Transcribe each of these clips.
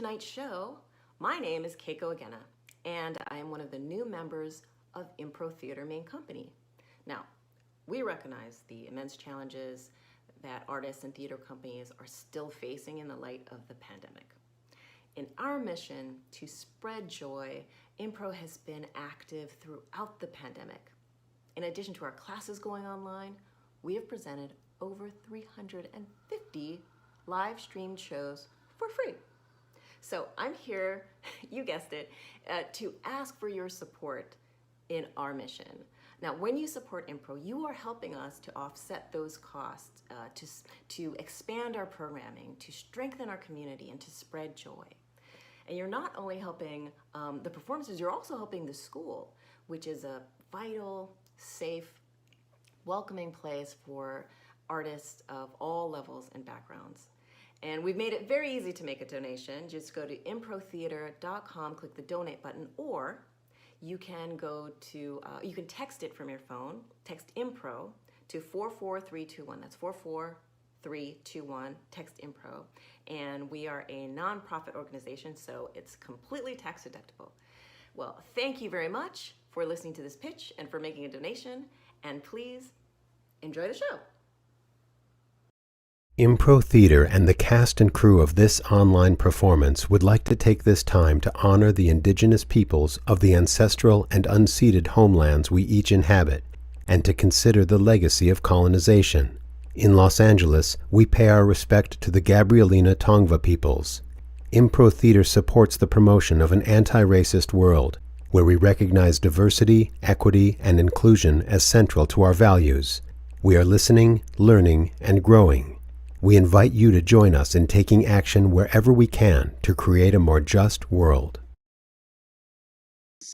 tonight's show. My name is Keiko Agena, and I am one of the new members of Impro Theatre main company. Now, we recognize the immense challenges that artists and theater companies are still facing in the light of the pandemic. In our mission to spread joy, Impro has been active throughout the pandemic. In addition to our classes going online, we have presented over 350 live streamed shows for free. So I'm here, you guessed it, to ask for your support in our mission. Now, when you support Impro, you are helping us to offset those costs, to expand our programming, to strengthen our community, and to spread joy. And you're not only helping the performances, you're also helping the school, which is a vital, safe, welcoming place for artists of all levels and backgrounds. And we've made it very easy to make a donation. Just go to improtheater.com, click the donate button, or you can go to, you can text it from your phone, text Impro to 44321. That's 44321, text Impro. And we are a nonprofit organization, so it's completely tax deductible. Well, thank you very much for listening to this pitch and for making a donation. And please enjoy the show. Impro Theatre and the cast and crew of this online performance would like to take this time to honor the indigenous peoples of the ancestral and unceded homelands we each inhabit, and to consider the legacy of colonization. In Los Angeles, we pay our respect to the Gabrielina Tongva peoples. Impro Theatre supports the promotion of an anti-racist world, where we recognize diversity, equity, and inclusion as central to our values. We are listening, learning, and growing. We invite you to join us in taking action wherever we can to create a more just world.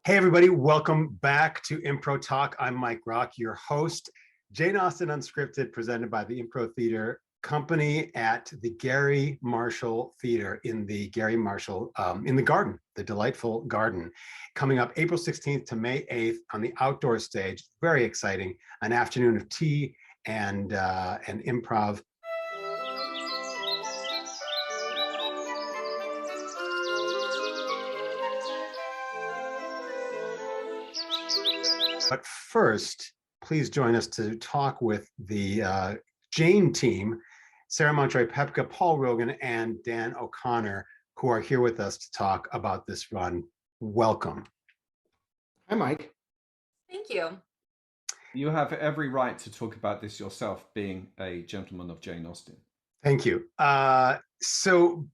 Hey everybody, welcome back to Impro Talk. I'm Mike Rock, your host. Jane Austen UnScripted, presented by the Impro Theatre Company at the Gary Marshall Theater in the Gary Marshall, in the garden, the delightful garden. Coming up April 16th to May 8th on the outdoor stage. Very exciting, an afternoon of tea and improv. But first, please join us to talk with the Jane team, Sarah Montroy-Pepka, Paul Rogan, and Dan O'Connor, who are here with us to talk about this run. Welcome. Hi, Mike. Thank you. You have every right to talk about this yourself, being a gentleman of Jane Austen. Thank you. So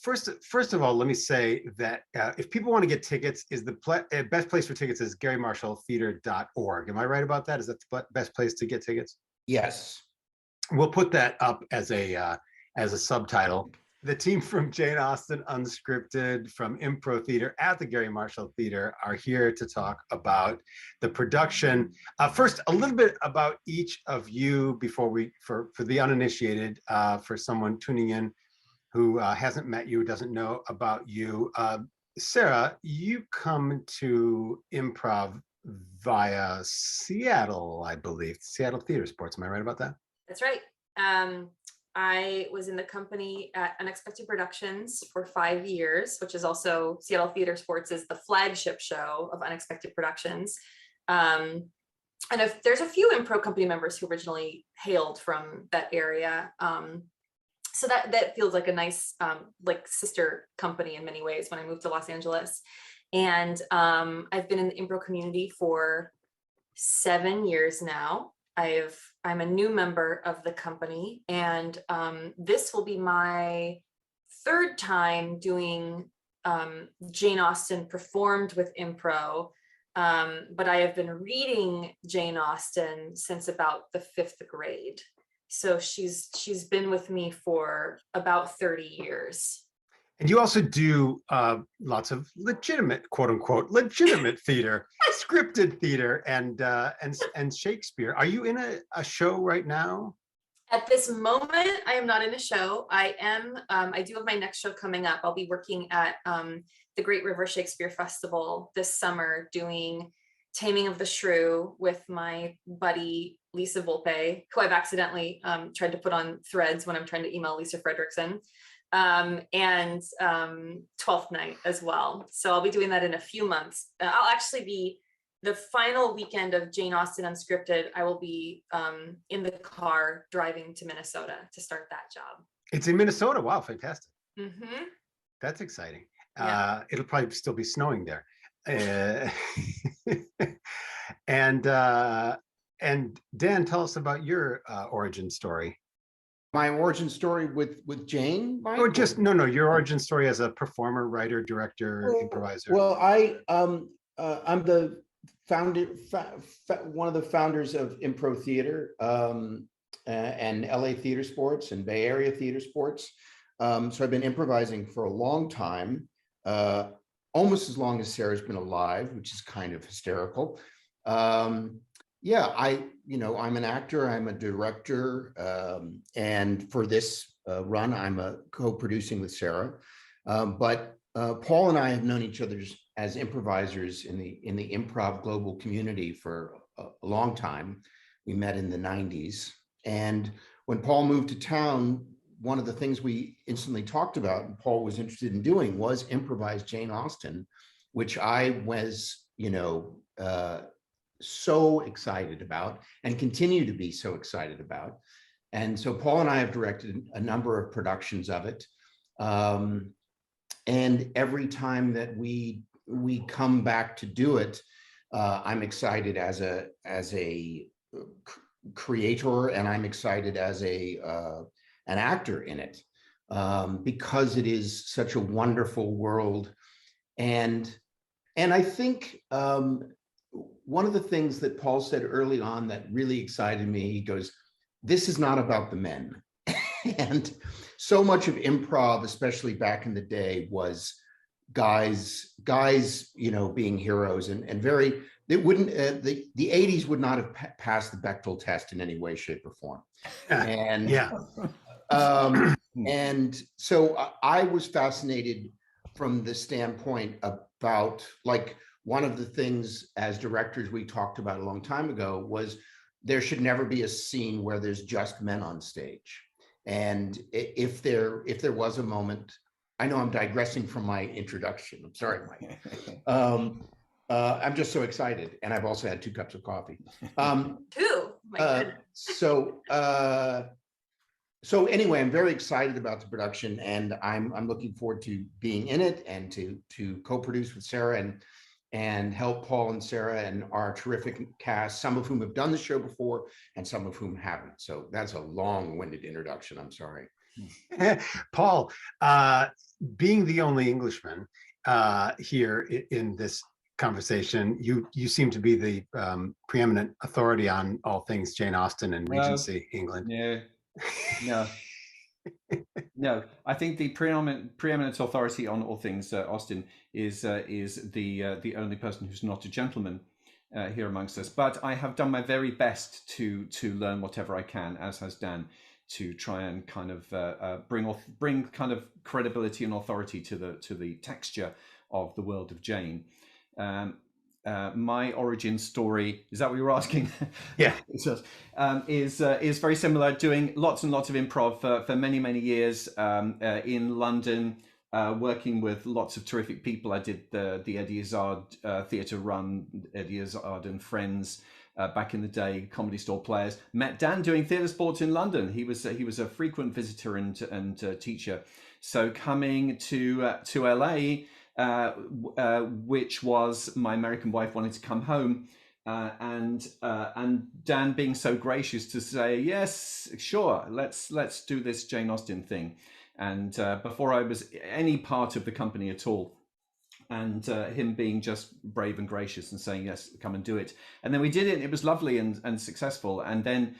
first of all, let me say that if people want to get tickets, is the best place for tickets is GaryMarshallTheater.org. Am I right about that? Is that the best place to get tickets? Yes. We'll put that up as a subtitle. The team from Jane Austen UnScripted, from Impro Theatre at the Gary Marshall Theater, are here to talk about the production. First, a little bit about each of you before for the uninitiated, for someone tuning in who hasn't met you, doesn't know about you. Sarah, you come to improv via Seattle, I believe, Seattle Theater Sports. Am I right about that? That's right. I was in the company at Unexpected Productions for 5 years, which is also Seattle Theater Sports is the flagship show of Unexpected Productions. And there's a few Impro company members who originally hailed from that area. So that feels like a nice like sister company in many ways when I moved to Los Angeles. And I've been in the Impro community for 7 years now. I'm a new member of the company, and this will be my third time doing Jane Austen performed with Impro, but I have been reading Jane Austen since about the 5th grade. So she's been with me for about 30 years. And you also do lots of legitimate, quote unquote, legitimate theater, scripted theater, and Shakespeare. Are you in a show right now? At this moment, I am not in a show. I am. I do have my next show coming up. I'll be working at the Great River Shakespeare Festival this summer, doing Taming of the Shrew with my buddy Lisa Volpe, who I've accidentally tried to put on threads when I'm trying to email Lisa Fredrickson. and 12th night as well. So I'll be doing that in a few months. I'll actually be the final weekend of Jane Austen Unscripted. I will be in the car driving to Minnesota to start that job. It's in Minnesota. Wow, fantastic. Mm-hmm. That's exciting. Yeah. It'll probably still be snowing there. And Dan, tell us about your origin story. My origin story with Jane, Mike? Or just your origin story as a performer, writer, director, improviser. Well, I'm the founder, one of the founders of Impro Theatre and LA Theater Sports and Bay Area Theater Sports. So I've been improvising for a long time, almost as long as Sarah's been alive, which is kind of hysterical. Yeah, I'm an actor, I'm a director, and for this run, I'm co-producing with Sarah. But Paul and I have known each other as improvisers in the improv global community for a long time. We met in the 90s. And when Paul moved to town, one of the things we instantly talked about, and Paul was interested in doing, was improvise Jane Austen, which I was, so excited about and continue to be so excited about. And so Paul and I have directed a number of productions of it. And every time that we come back to do it, I'm excited as a creator, and I'm excited as an actor in it, because it is such a wonderful world. And I think one of the things that Paul said early on that really excited me, he goes, "This is not about the men." And so much of improv, especially back in the day, was guys, being heroes, and very, it wouldn't, the 80s would not have passed the Bechdel test in any way, shape, or form. And yeah. And so I was fascinated from the standpoint about, like, one of the things as directors we talked about a long time ago was there should never be a scene where there's just men on stage. And if there was a moment, I know I'm digressing from my introduction. I'm sorry, Mike. I'm just so excited, and I've also had 2 cups of coffee. Two. My goodness. So anyway, I'm very excited about the production, and I'm looking forward to being in it and to co-produce with Sarah and help Paul and Sarah and our terrific cast, some of whom have done the show before and some of whom haven't. So that's a long-winded introduction. I'm sorry. Paul, being the only Englishman here in this conversation, you seem to be the preeminent authority on all things Jane Austen and Regency England. No, I think the preeminent authority on all things Austen is the only person who's not a gentleman here amongst us. But I have done my very best to learn whatever I can, as has Dan, to try and kind of bring kind of credibility and authority to the texture of the world of Jane. My origin story, is that what you were asking? Yeah. is very similar, doing lots and lots of improv for many years in London, working with lots of terrific people. I did the Eddie Izzard theatre run, Eddie Izzard and Friends, back in the day, Comedy Store Players. Met Dan doing theatre sports in London. He was a frequent visitor and teacher. So coming to LA, which was my American wife wanted to come home, and Dan being so gracious to say, yes, sure, let's do this Jane Austen thing. And before I was any part of the company at all, and him being just brave and gracious and saying, yes, come and do it. And then we did it. It was lovely and successful. And then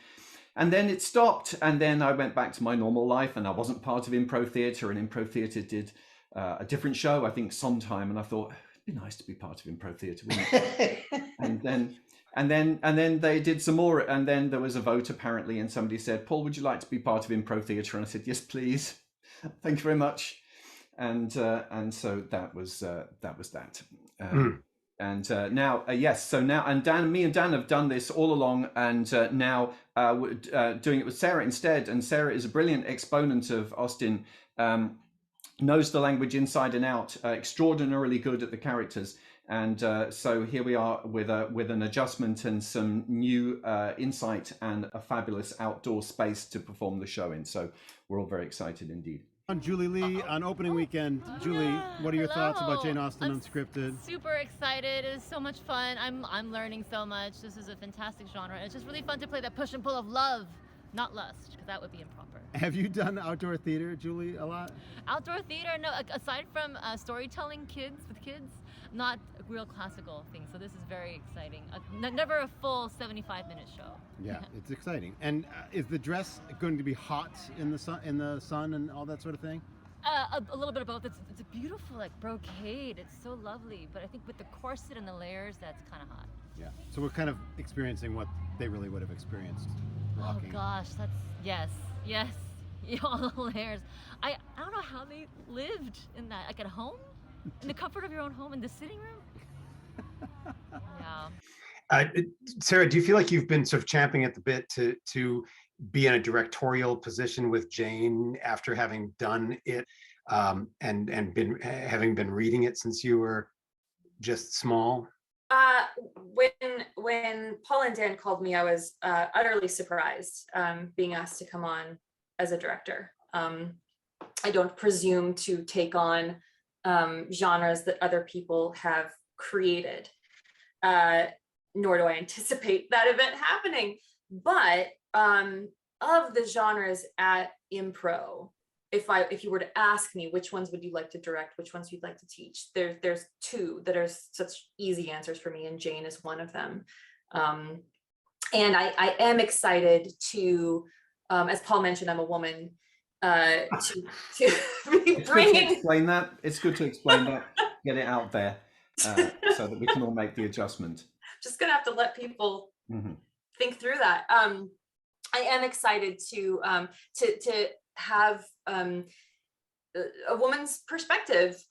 it stopped. And then I went back to my normal life, and I wasn't part of Impro Theatre, and Impro Theatre did a different show, I think Sondheim, and I thought it'd be nice to be part of Impro Theatre, wouldn't it? and then they did some more, and then there was a vote apparently, and somebody said, Paul, would you like to be part of Impro Theatre? And I said, yes, please. Thank you very much. And so that was that. And now, yes, so now, and me and Dan have done this all along, and now we're doing it with Sarah instead. And Sarah is a brilliant exponent of Austen knows the language inside and out, extraordinarily good at the characters. And so here we are with an adjustment and some new insight and a fabulous outdoor space to perform the show in. So we're all very excited indeed. Julie Lee on opening weekend. Julie, what are your thoughts about Jane Austen Unscripted? Super excited. It is so much fun. I'm learning so much. This is a fantastic genre. It's just really fun to play that push and pull of love, not lust, because that would be improper. Have you done outdoor theater, Julie, a lot? Outdoor theater, no. Aside from storytelling with kids, not real classical things. So this is very exciting. Never a full 75-minute show. Yeah, it's exciting. And is the dress going to be hot in the sun and all that sort of thing? A little bit of both. It's a beautiful like brocade. It's so lovely. But I think with the corset and the layers, that's kind of hot. Yeah. So we're kind of experiencing what they really would have experienced walking. Oh gosh, that's yes. All the layers. I don't know how they lived in that, like at home, in the comfort of your own home, in the sitting room. Yeah. Sarah, do you feel like you've been sort of champing at the bit to be in a directorial position with Jane after having done it and having been reading it since you were just small? When Paul and Dan called me, I was utterly surprised being asked to come on as a director. I don't presume to take on genres that other people have created, nor do I anticipate that event happening. But of the genres at Impro, if you were to ask me which ones would you like to direct, which ones you'd like to teach, there's two that are such easy answers for me, and Jane is one of them. And I am excited to, as Paul mentioned, I'm a woman, to be bringing. It's good to explain that, get it out there, so that we can all make the adjustment. Just gonna have to let people think through that. I am excited to have a woman's perspective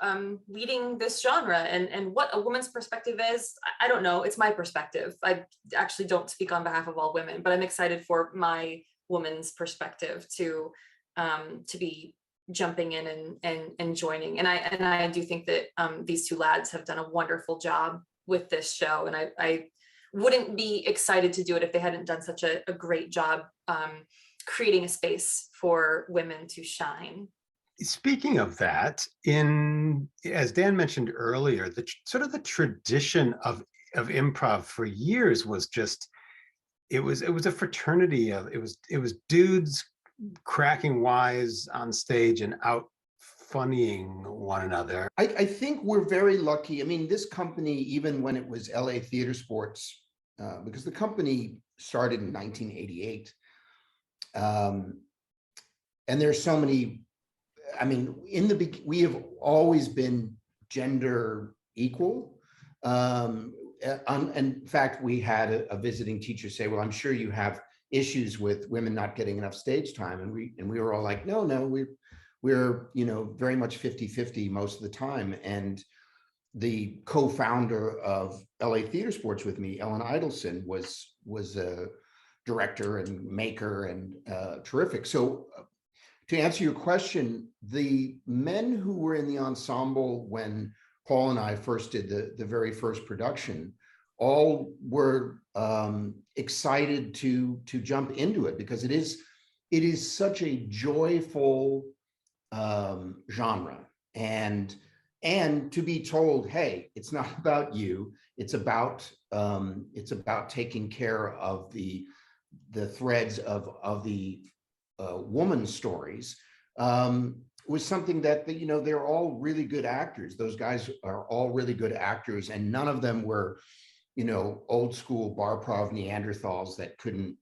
leading this genre, and what a woman's perspective is, I don't know. It's my perspective. I actually don't speak on behalf of all women, but I'm excited for my woman's perspective to be jumping in and joining. And I do think that these two lads have done a wonderful job with this show, and I wouldn't be excited to do it if they hadn't done such a great job creating a space for women to shine. Speaking of that, as Dan mentioned earlier, the sort of the tradition of improv for years was just, it was a fraternity of, it was dudes cracking wise on stage and out funnying one another. I think we're very lucky. I mean, this company, even when it was LA Theater Sports, because the company started in 1988, and there's so many, I mean, we have always been gender equal. In fact, we had a visiting teacher say, well, I'm sure you have issues with women not getting enough stage time. And we were all like, no, we're very much 50-50 most of the time. And the co-founder of LA Theater Sports with me, Ellen Idelson, was a director and maker and terrific. So to answer your question, the men who were in the ensemble when Paul and I first did the very first production all were excited to jump into it, because it is such a joyful genre, and to be told, hey, it's not about you, it's about taking care of the threads of the woman's stories, was something that they're all really good actors. Those guys are all really good actors, and none of them were old school bar-prov Neanderthals that couldn't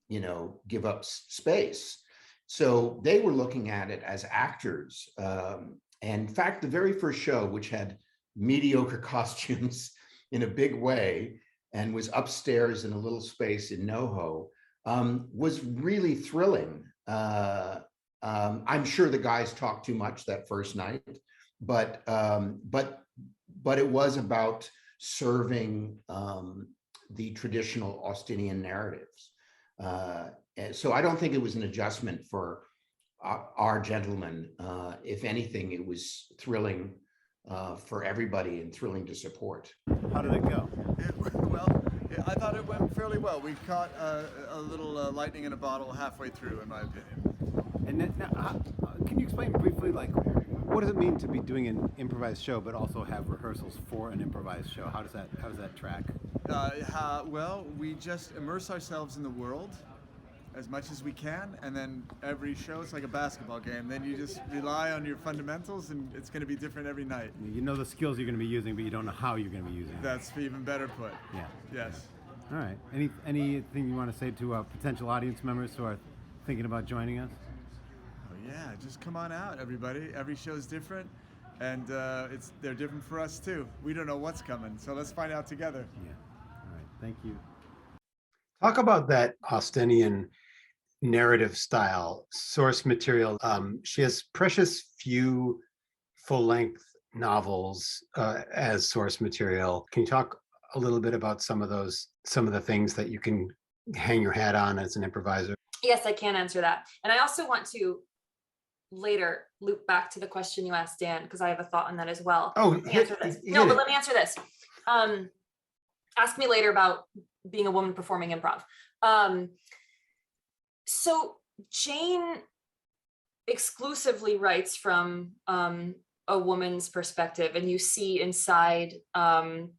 give up space. So they were looking at it as actors. And in fact, the very first show, which had mediocre costumes in a big way and was upstairs in a little space in NoHo, was really thrilling. I'm sure the guys talked too much that first night, but it was about serving the traditional Austinian narratives. So I don't think it was an adjustment for our gentlemen. If anything, it was thrilling for everybody and thrilling to support. How did it go? Well, I thought it went fairly well. We caught a little lightning in a bottle halfway through, in my opinion. And then, can you explain briefly, like, what does it mean to be doing an improvised show, but also have rehearsals for an improvised show? How does that track? Well, we just immerse ourselves in the world as much as we can, and then every show it's like a basketball game. Then you just rely on your fundamentals, and it's going to be different every night. You know the skills you're going to be using, but you don't know how you're going to be using them. That's even better put. Yeah. Yes. All right. Anything you want to say to potential audience members who are thinking about joining us? Oh yeah, just come on out, everybody. Every show is different, and they're different for us too. We don't know what's coming, so let's find out together. Yeah. All right. Thank you. Talk about that Austenian narrative style, source material. She has precious few full-length novels as source material. Can you talk a little bit about some of the things that you can hang your hat on as an improviser? Yes, I can answer that. And I also want to later loop back to the question you asked Dan, because I have a thought on that as well. Oh, let me answer this. Ask me later about being a woman performing improv. So Jane exclusively writes from a woman's perspective, and you see inside the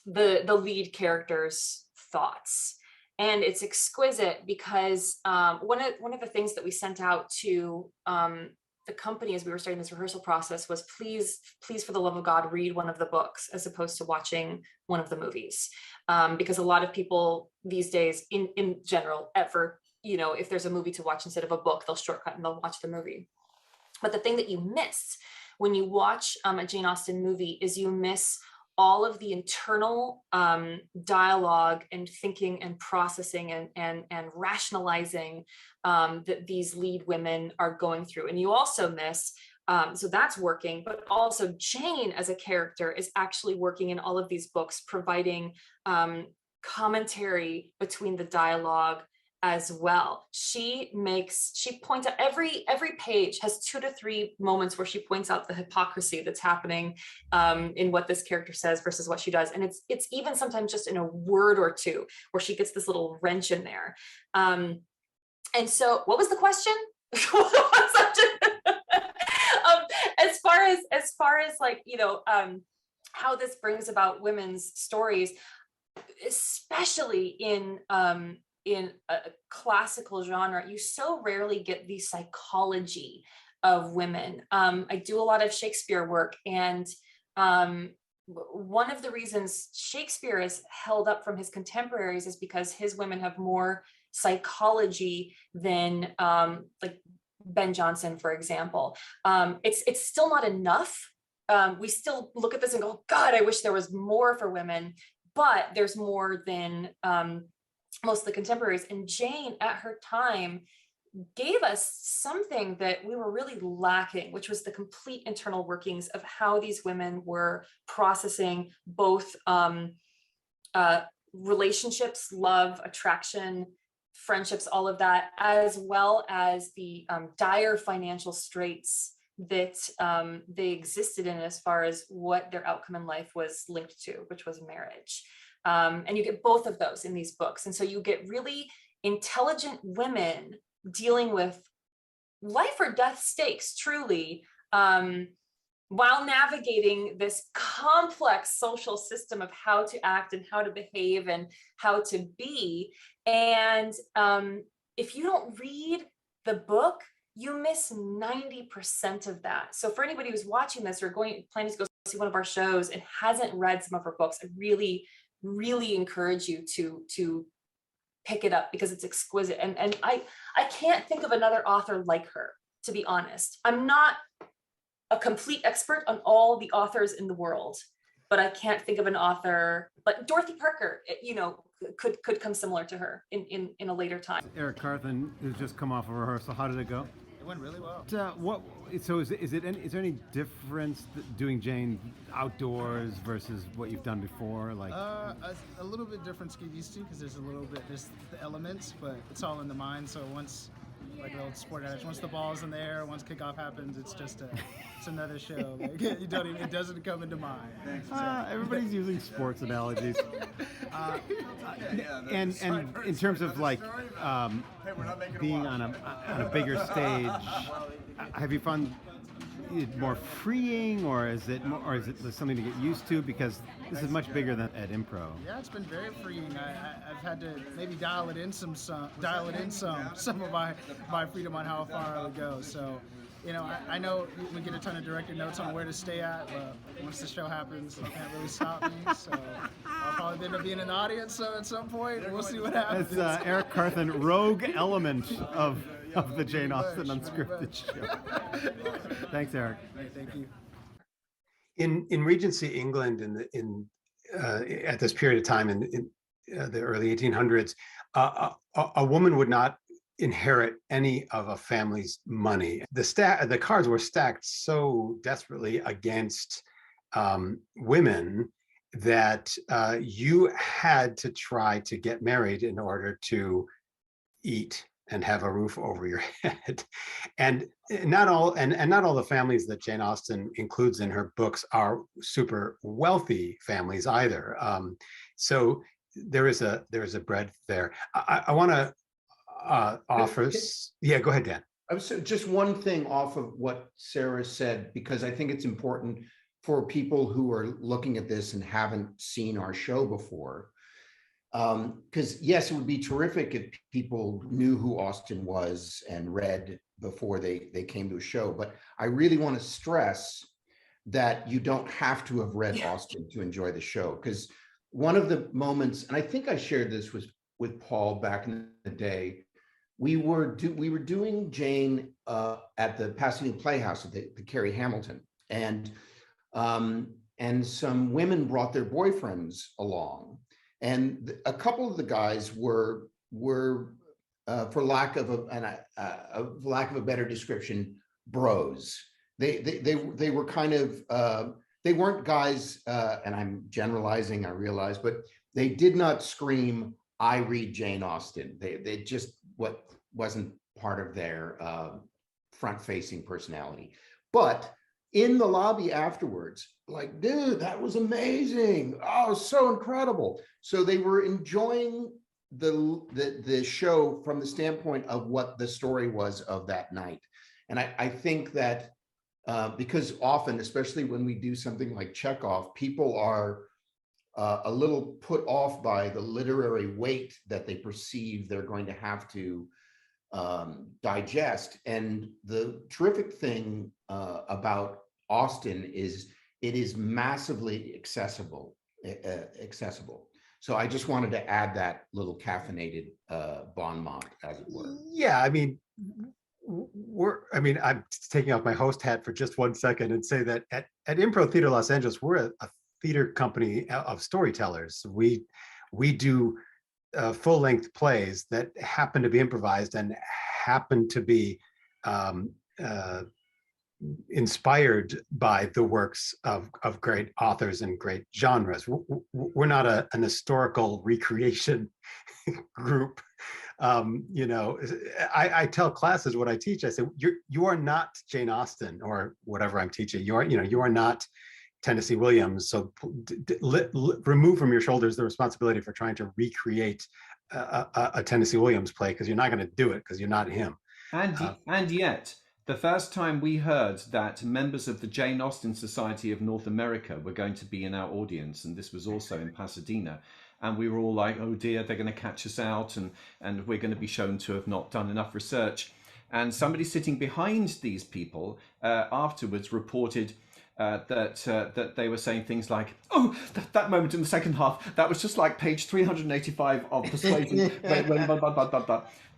lead character's thoughts. And it's exquisite because one of the things that we sent out to the company as we were starting this rehearsal process was please, for the love of God, read one of the books as opposed to watching one of the movies. Because a lot of people these days in general, if there's a movie to watch instead of a book, they'll shortcut and they'll watch the movie. But the thing that you miss when you watch a Jane Austen movie is you miss all of the internal dialogue and thinking and processing and rationalizing that these lead women are going through. And you also miss, so that's working, but also Jane as a character is actually working in all of these books, providing commentary between the dialogue as well. She points out every page has 2 to 3 moments where she points out the hypocrisy that's happening in what this character says versus what she does. And it's even sometimes just in a word or two where she gets this little wrench in there. And so what was the question? As far as like, how this brings about women's stories, especially in a classical genre, you so rarely get the psychology of women. I do a lot of Shakespeare work, and one of the reasons Shakespeare is held up from his contemporaries is because his women have more psychology than like Ben Jonson, for example. It's still not enough. We still look at this and go, God, I wish there was more for women, but there's more than most of the contemporaries. And Jane at her time gave us something that we were really lacking, which was the complete internal workings of how these women were processing both relationships, love, attraction, friendships, all of that, as well as the dire financial straits that they existed in as far as what their outcome in life was linked to, which was marriage. And you get both of those in these books. And so you get really intelligent women dealing with life or death stakes, truly, while navigating this complex social system of how to act and how to behave and how to be. And if you don't read the book, you miss 90% of that. So for anybody who's watching this or planning to go see one of our shows and hasn't read some of her books, I really encourage you to pick it up because it's exquisite. And I can't think of another author like her, to be honest. I'm not a complete expert on all the authors in the world, but I can't think of an author like Dorothy Parker, could come similar to her in a later time. Eric Carthen has just come off a rehearsal. How did it go? It went really well. So is there any difference doing Jane outdoors versus what you've done before? Like A little bit different to get used to because there's the elements, but it's all in the mind. So once like an old sport analogy. Once the ball's in the air, once kickoff happens, it's just it's another show. Like you don't even, it doesn't come into mind. Everybody's using sports analogies. And in terms of like being on a bigger stage, have you found it more freeing, or is it something to get used to, because this is much bigger than at Impro? Yeah, it's been very freeing. I've had to maybe dial it in some of my freedom on how far I would go. So, you know, I know we get a ton of director notes on where to stay at, but once the show happens, you can't really stop me. So I'll probably end up being in the audience at some point. We'll see what happens. That's Eric Carthen, rogue element of the Jane Austen UnScripted show. Thanks, Eric. Hey, thank you. In Regency England, at this period of time in the early 1800s, a woman would not inherit any of a family's money. The cards were stacked so desperately against women that you had to try to get married in order to eat and have a roof over your head. And not all the families that Jane Austen includes in her books are super wealthy families either. So there is a breadth there. I want to offer. Yeah, go ahead, Dan. Just one thing off of what Sarah said, because I think it's important for people who are looking at this and haven't seen our show before. Because yes, it would be terrific if people knew who Austen was and read before they came to a show. But I really want to stress that you don't have to have read Austen to enjoy the show. Because one of the moments, and I think I shared this with Paul back in the day, we were doing Jane at the Pasadena Playhouse at the Carrie Hamilton, and some women brought their boyfriends along. And a couple of the guys were for lack of a better description, bros. They were kind of they weren't guys, and I'm generalizing, I realize, but they did not scream, "I read Jane Austen." They just wasn't part of their front-facing personality. But in the lobby afterwards, like, dude, that was amazing. Oh, so incredible. So they were enjoying the show from the standpoint of what the story was of that night. And I think that because often, especially when we do something like Chekhov, people are a little put off by the literary weight that they perceive they're going to have to digest. And the terrific thing about Austen is it is massively accessible. So I just wanted to add that little caffeinated bon mot, as it were. Yeah, I mean, I'm taking off my host hat for just 1 second and say that at Impro Theatre Los Angeles, we're a theater company of storytellers. We do full-length plays that happen to be improvised and happen to be inspired by the works of great authors and great genres. We're not an historical recreation group. I tell classes what I teach. I say, you are not Jane Austen or whatever I'm teaching. You are not Tennessee Williams. So remove from your shoulders the responsibility for trying to recreate a Tennessee Williams play, because you're not going to do it, because you're not him. And yet, the first time we heard that members of the Jane Austen Society of North America were going to be in our audience, and this was also in Pasadena, and we were all like, oh dear, they're going to catch us out, and we're going to be shown to have not done enough research. And somebody sitting behind these people afterwards reported that they were saying things like, oh, that moment in the second half, that was just like page 385 of Persuasion.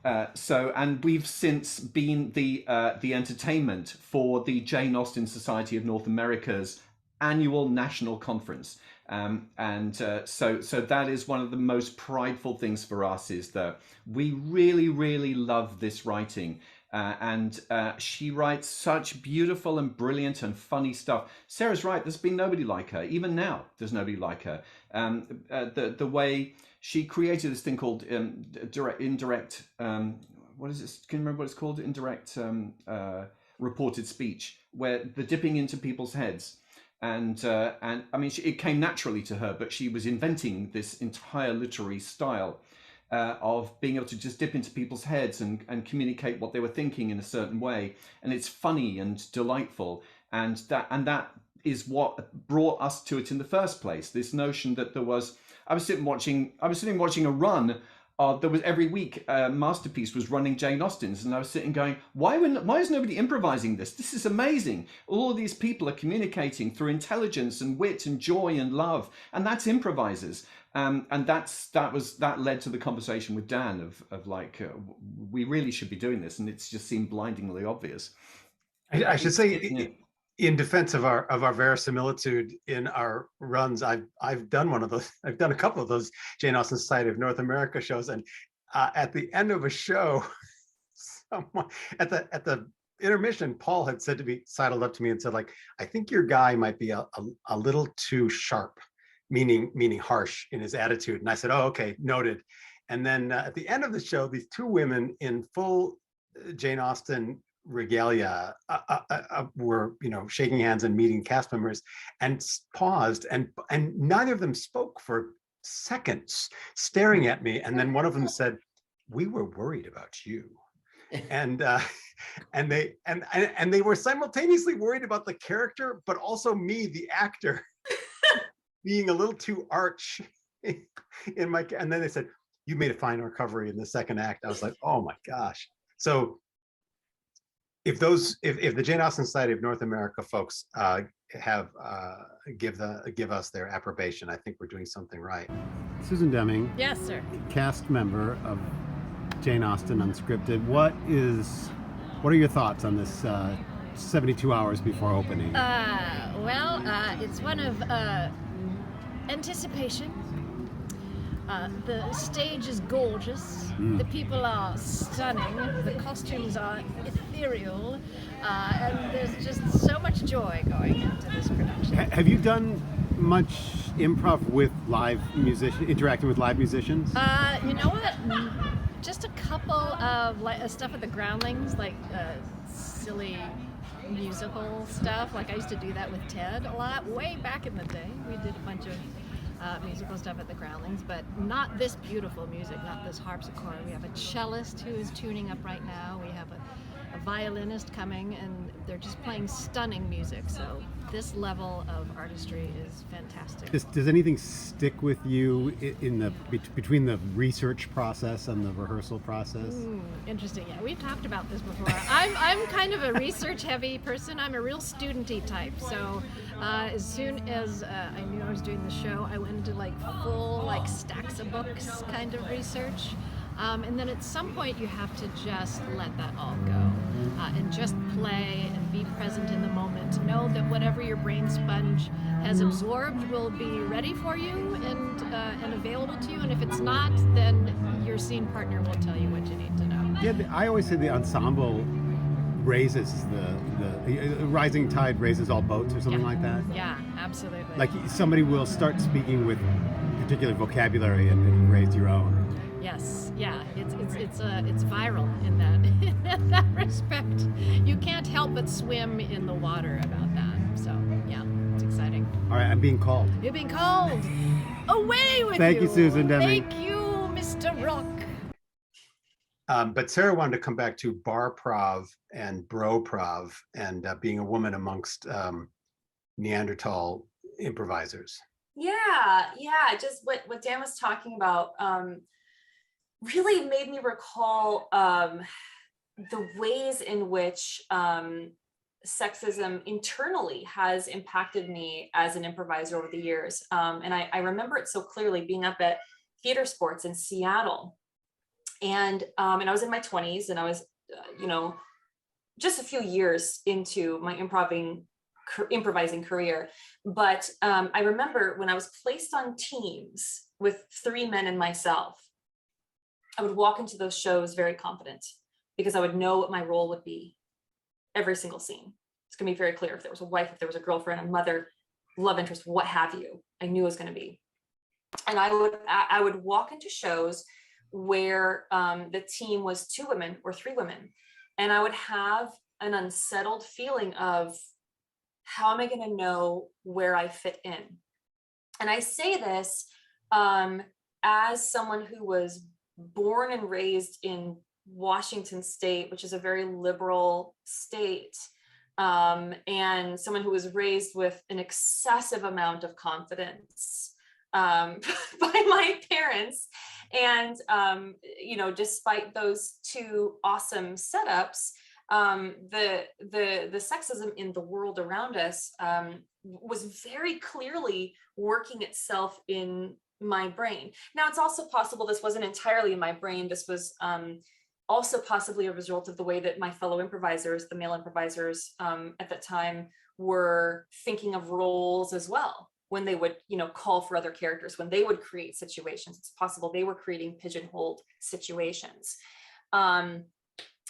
And we've since been the entertainment for the Jane Austen Society of North America's annual national conference. So that is one of the most prideful things for us, is that we really, really love this writing. And she writes such beautiful and brilliant and funny stuff. Sarah's right, there's been nobody like her. Even now, there's nobody like her. The way she created this thing called indirect, what is it? Can you remember what it's called? Indirect reported speech, where the dipping into people's heads. And I mean, it came naturally to her, but she was inventing this entire literary style of being able to just dip into people's heads and communicate what they were thinking in a certain way. And it's funny and delightful. And that is what brought us to it in the first place. This notion that I was sitting watching a run. There was every week Masterpiece was running Jane Austen's, and I was sitting going, why is nobody improvising this? This is amazing. All of these people are communicating through intelligence and wit and joy and love, and that's improvisers. And that led to the conversation with Dan of like, we really should be doing this, and it's just seemed blindingly obvious. I should say, in defense of our verisimilitude in our runs, I've done one of those. I've done a couple of those Jane Austen Society of North America shows, and at the end of a show, someone at the intermission, Paul had said to me, sidled up to me and said, like, I think your guy might be a little too sharp, meaning harsh in his attitude. And I said, oh, okay, noted. And then at the end of the show, these two women in full Jane Austen regalia were, shaking hands and meeting cast members, and paused, and neither of them spoke for seconds, staring at me. And then one of them said, "We were worried about you," and they were simultaneously worried about the character, but also me, the actor, being a little too arch in my. And then they said, "You made a fine recovery in the second act." I was like, "Oh my gosh!" So. If the Jane Austen Society of North America folks give us their approbation, I think we're doing something right. Susan Deming. Yes, sir. Cast member of Jane Austen UnScripted. What are your thoughts on this 72 hours before opening? It's one of anticipation. The stage is gorgeous. The people are stunning. The costumes are ethereal. And there's just so much joy going into this production. Have you done much improv with interacting with live musicians? You know what? Just a couple of stuff at the Groundlings, like silly musical stuff. Like I used to do that with Ted a lot, way back in the day. We did a bunch of musical stuff at the Groundlings, but not this beautiful music, not this harpsichord. We have a cellist who is tuning up right now. We have a violinist coming, and they're just playing stunning music. So this level of artistry is fantastic. Does anything stick with you between the research process and the rehearsal process? Interesting. Yeah, we've talked about this before. I'm kind of a research-heavy person. I'm a real student-y type. So as soon as I knew I was doing the show, I went into full stacks of books kind of research. And then at some point you have to just let that all go and just play and be present in the moment. Know that whatever your brain sponge has absorbed will be ready for you and available to you. And if it's not, then your scene partner will tell you what you need to know. Yeah, I always say the ensemble raises the rising tide raises all boats, or something like that. Yeah, absolutely. Like somebody will start speaking with particular vocabulary and raise your own. Yes, yeah, it's viral in that respect. You can't help but swim in the water about that. So yeah, it's exciting. All right, I'm being called. You're being called. Away with you. Thank you, Susan Deming. Thank you, Mr. Rock. But Sarah wanted to come back to bar prov and bro prov and being a woman amongst Neanderthal improvisers. Yeah, just what Dan was talking about really made me recall the ways in which sexism internally has impacted me as an improviser over the years. And I remember it so clearly being up at Theater Sports in Seattle. And I was in my 20s, and I was, just a few years into my improvising career. But I remember when I was placed on teams with 3 men and myself, I would walk into those shows very confident because I would know what my role would be every single scene. It's going to be very clear if there was a wife, if there was a girlfriend, a mother, love interest, what have you. I knew it was going to be. And I would walk into shows where the team was 2 women or 3 women. And I would have an unsettled feeling of, how am I going to know where I fit in? And I say this as someone who was born and raised in Washington State, which is a very liberal state, and someone who was raised with an excessive amount of confidence by my parents. And, despite those 2 awesome setups, the sexism in the world around us was very clearly working itself in my brain. Now, it's also possible this wasn't entirely in my brain. This was also possibly a result of the way that my fellow improvisers, the male improvisers at that time, were thinking of roles as well. When they would, call for other characters, when they would create situations, it's possible they were creating pigeonholed situations. And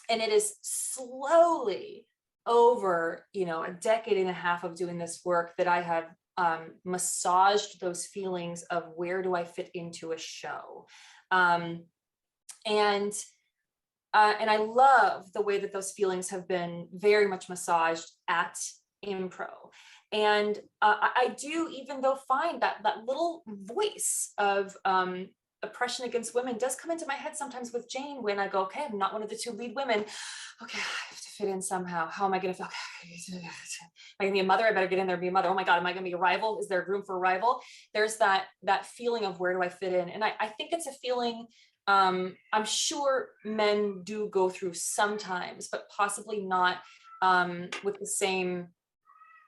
it is slowly over, a decade and a half of doing this work that I have massaged those feelings of, where do I fit into a show? And I love the way that those feelings have been very much massaged at Impro. And I do, even though, find that little voice of oppression against women does come into my head sometimes with Jane, when I go, okay, I'm not one of the 2 lead women. Okay, I have to fit in somehow. How am I going to feel? Okay, am I going to be a mother? I better get in there and be a mother. Oh my God, am I going to be a rival? Is there room for a rival? There's that feeling of, where do I fit in? And I think it's a feeling I'm sure men do go through sometimes, but possibly not with the same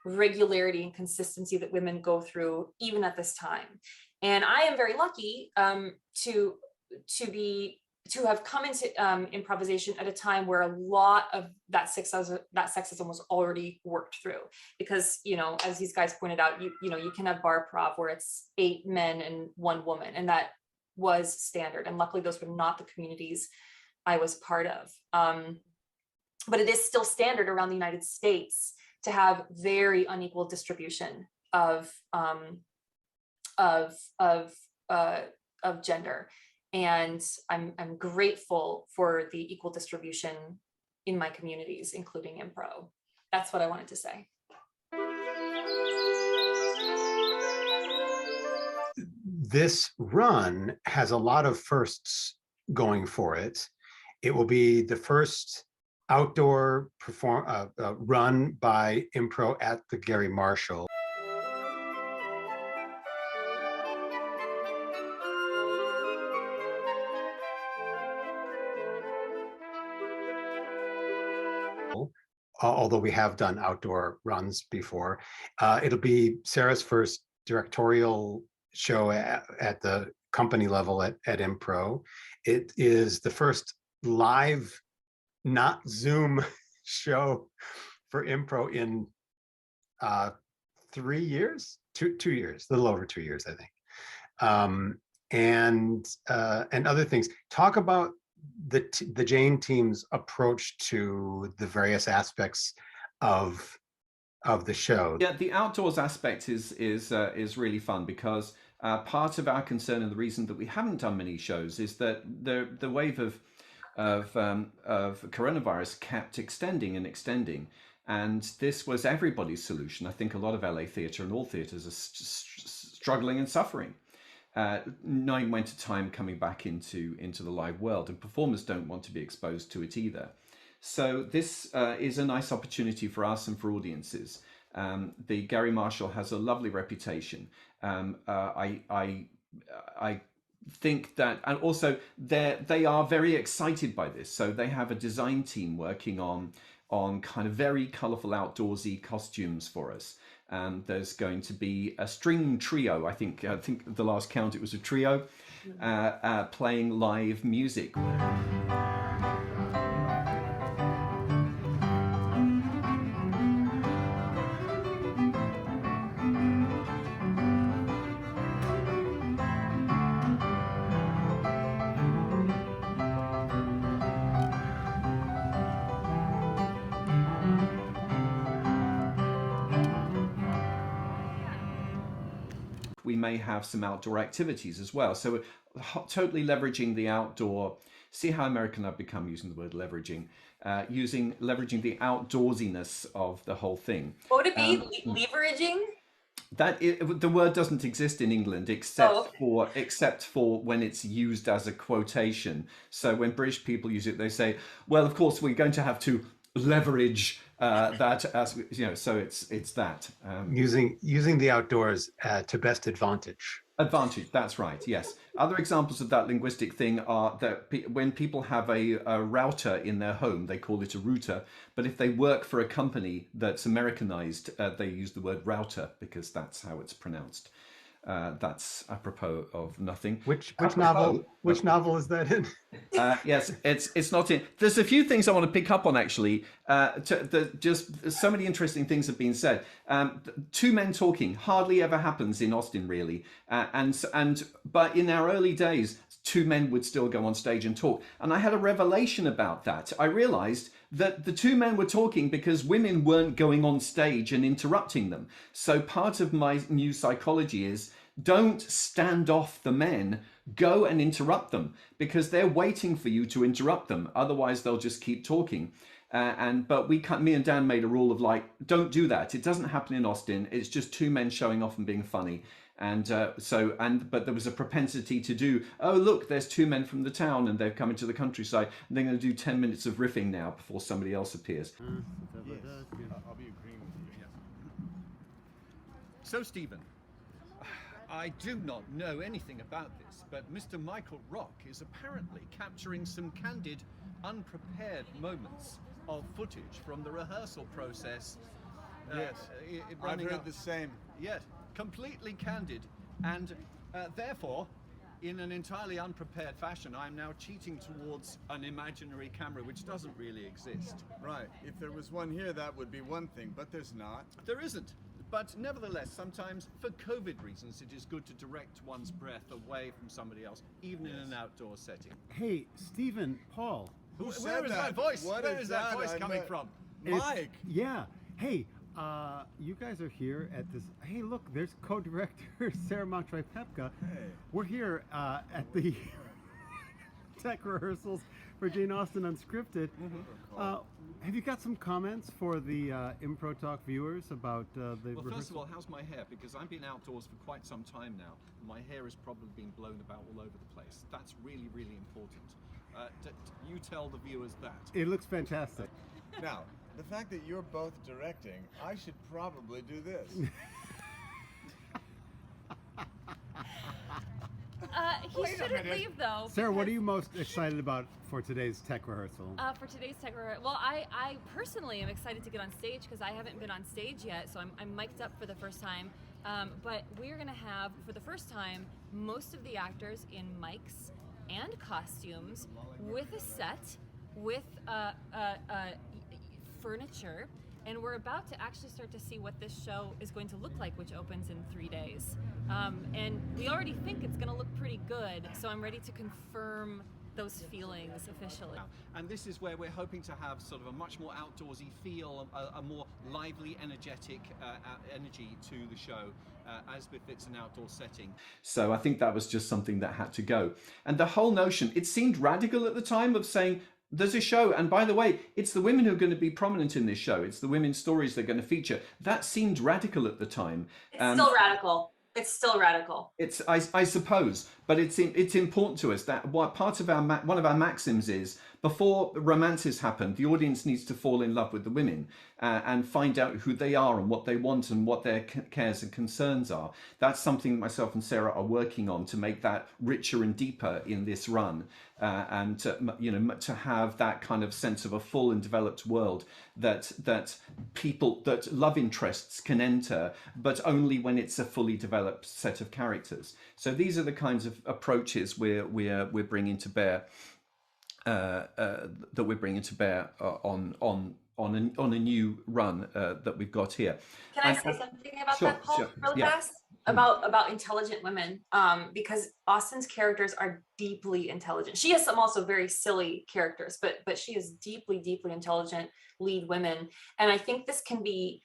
regularity and consistency that women go through even at this time. And I am very lucky to have come into improvisation at a time where a lot of that sexism was already worked through, because as these guys pointed out, you can have bar prov where it's 8 men and 1 woman, and that was standard. And luckily those were not the communities I was part of. But it is still standard around the United States to have very unequal distribution of gender. And I'm grateful for the equal distribution in my communities, including Impro. That's what I wanted to say. This run has a lot of firsts going for it. It will be the first outdoor run by Impro at the Gary Marshall. Although we have done outdoor runs before. It'll be Sarah's first directorial show at the company level at Impro. It is the first live, not Zoom show for Impro in 3 years, 2 years, a little over 2 years, I think. And other things. Talk about the Jane team's approach to the various aspects of the show. Yeah, the outdoors aspect is really fun, because part of our concern, and the reason that we haven't done many shows, is that the wave of coronavirus kept extending and extending, and this was everybody's solution. I think a lot of LA theatre and all theatres are struggling and suffering, knowing when to time coming back into the live world, and performers don't want to be exposed to it either. So this is a nice opportunity for us and for audiences. The Gary Marshall has a lovely reputation. I think that, and also they are very excited by this. So they have a design team working on kind of very colourful outdoorsy costumes for us. There's going to be a string trio. I think the last count it was a trio playing live music. We may have some outdoor activities as well. So totally leveraging the outdoor. See how American I've become using the word leveraging. Leveraging the outdoorsiness of the whole thing. What would it be? Leveraging? The word doesn't exist in England except for when it's used as a quotation. So when British people use it, they say, "Well, of course, we're going to have to leverage that as So it's that using the outdoors to best advantage. Advantage, that's right, yes. Other examples of that linguistic thing are that when people have a router in their home, they call it a router. But if they work for a company that's Americanized, they use the word router because that's how it's pronounced. That's apropos of nothing. Which novel is that in? Yes, it's not in. There's a few things I want to pick up on actually. Just so many interesting things have been said. Two men talking hardly ever happens in Austen, really. But in our early days, two men would still go on stage and talk. And I had a revelation about that. I realized that the two men were talking because women weren't going on stage and interrupting them. So part of my new psychology is don't stand off the men, go and interrupt them because they're waiting for you to interrupt them. Otherwise, they'll just keep talking. But me and Dan made a rule of like, don't do that. It doesn't happen in Austen. It's just two men showing off and being funny. But there was a propensity to do, oh, look, there's two men from the town and they've come into the countryside and they're going to do 10 minutes of riffing now before somebody else appears. I'll be agreeing with you, yes. So, Stephen, I do not know anything about this, but Mr. Michael Rock is apparently capturing some candid, unprepared moments of footage from the rehearsal process. Yes, I've heard the same. Yes. Completely candid, and therefore, in an entirely unprepared fashion, I'm now cheating towards an imaginary camera which doesn't really exist. Right. If there was one here, that would be one thing, but there's not. There isn't. But nevertheless, sometimes, for COVID reasons, it is good to direct one's breath away from somebody else, even in an outdoor setting. Hey, Stephen, Paul. Where is that voice? Where is that voice coming from? Mike. Yeah. Hey. You guys are here at this. Hey, look, there's co-director Sarah Montroy-Pepka. Hey. We're here at the tech rehearsals for Jane Austen UnScripted. Have you got some comments for the Impro Talk viewers about the rehearsal? Well, first of all, how's my hair? Because I've been outdoors for quite some time now. My hair has probably been blown about all over the place. That's really, really important. You tell the viewers that. It looks fantastic. Now, the fact that you're both directing, I should probably do this. He shouldn't leave though. Sarah, what are you most excited about for today's tech rehearsal? For today's tech rehearsal, well, I personally am excited to get on stage because I haven't been on stage yet, so I'm mic'd up for the first time. But we're gonna have, for the first time, most of the actors in mics and costumes with a set, with furniture, and we're about to actually start to see what this show is going to look like, which opens in 3 days. And we already think it's going to look pretty good, so I'm ready to confirm those feelings officially. And this is where we're hoping to have sort of a much more outdoorsy feel, a more lively, energetic energy to the show, as befits an outdoor setting. So I think that was just something that had to go. And the whole notion, it seemed radical at the time of saying, there's a show, and by the way, it's the women who are going to be prominent in this show. It's the women's stories they're going to feature. That seemed radical at the time. It's still radical. It's still radical. It's, I suppose, but it's important to us that one of our maxims is, before romances happen, the audience needs to fall in love with the women and find out who they are and what they want and what their cares and concerns are. That's something myself and Sarah are working on to make that richer and deeper in this run, and to have that kind of sense of a full and developed world that love interests can enter, but only when it's a fully developed set of characters. So these are the kinds of approaches we're bringing to bear. That we're bringing to bear on a new run that we've got here. Can I say something about that, Paul, real Yeah. fast? About intelligent women, because Austen's characters are deeply intelligent. She has some also very silly characters, but she is deeply, deeply intelligent lead women, and I think this can be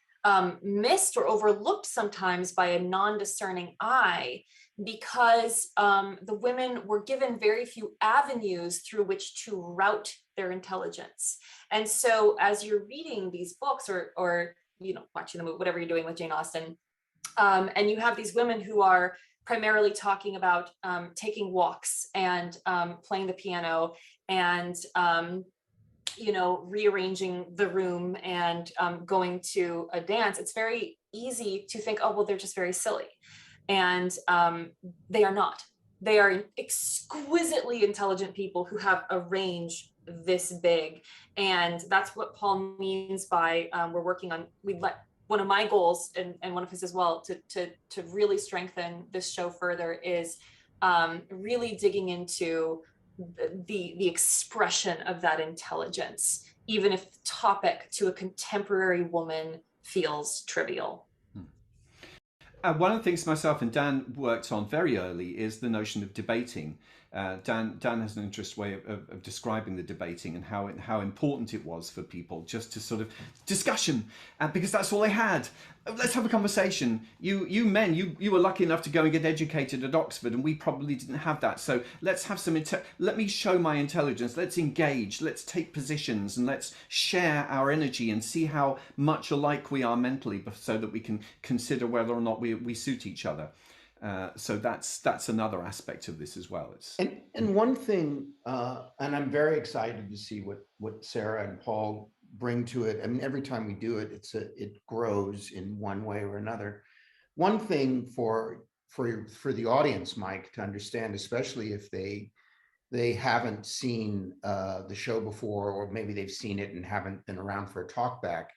missed or overlooked sometimes by a non-discerning eye, because the women were given very few avenues through which to route their intelligence. And so as you're reading these books or watching the movie, whatever you're doing with Jane Austen, and you have these women who are primarily talking about taking walks and playing the piano and rearranging the room and going to a dance, it's very easy to think, oh, well, they're just very silly. And they are not. They are exquisitely intelligent people who have a range this big. And that's what Paul means by one of my goals and one of his as well to really strengthen this show further is really digging into the expression of that intelligence, even if the topic to a contemporary woman feels trivial. One of the things myself and Dan worked on very early is the notion of debating. Dan has an interesting way of describing the debating and how important it was for people just to sort of discussion, because that's all they had. Let's have a conversation. You men, you were lucky enough to go and get educated at Oxford, and we probably didn't have that. So let's have some. Let me show my intelligence. Let's engage. Let's take positions, and let's share our energy and see how much alike we are mentally, so that we can consider whether or not we suit each other. So that's another aspect of this as well. And one thing, and I'm very excited to see what Sarah and Paul bring to it. I mean, every time we do it, it grows in one way or another. One thing for the audience, Mike, to understand, especially if they haven't seen the show before, or maybe they've seen it and haven't been around for a talk back.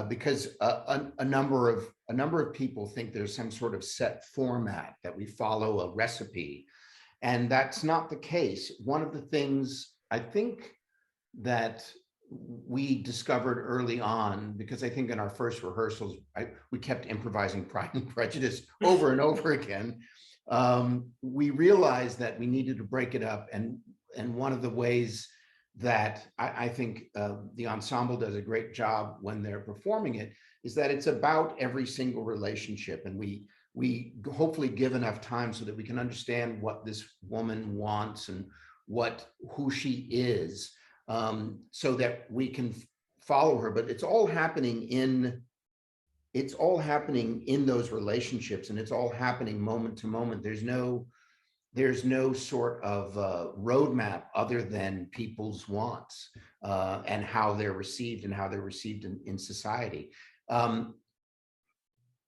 Because a number of people think there's some sort of set format that we follow, a recipe, and that's not the case. One of the things I think that we discovered early on, because I think in our first rehearsals we kept improvising Pride and Prejudice over and over again, we realized that we needed to break it up, and one of the ways that I think the ensemble does a great job when they're performing it is that it's about every single relationship, and we hopefully give enough time so that we can understand what this woman wants and who she is, so that we can follow her. But it's all happening in those relationships, and it's all happening moment to moment. There's no sort of roadmap other than people's wants and how they're received in society. There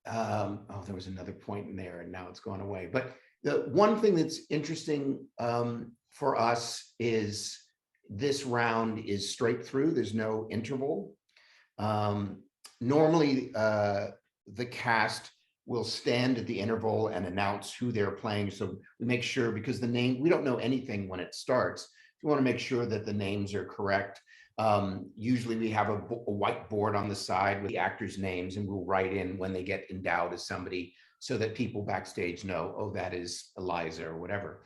was another point in there and now it's gone away. But the one thing that's interesting for us is this round is straight through. There's no interval. Normally, the cast will stand at the interval and announce who they're playing. So we make sure, because we don't know anything when it starts. We want to make sure that the names are correct. Usually we have a whiteboard on the side with the actors' names, and we'll write in when they get endowed as somebody so that people backstage know, oh, that is Eliza or whatever.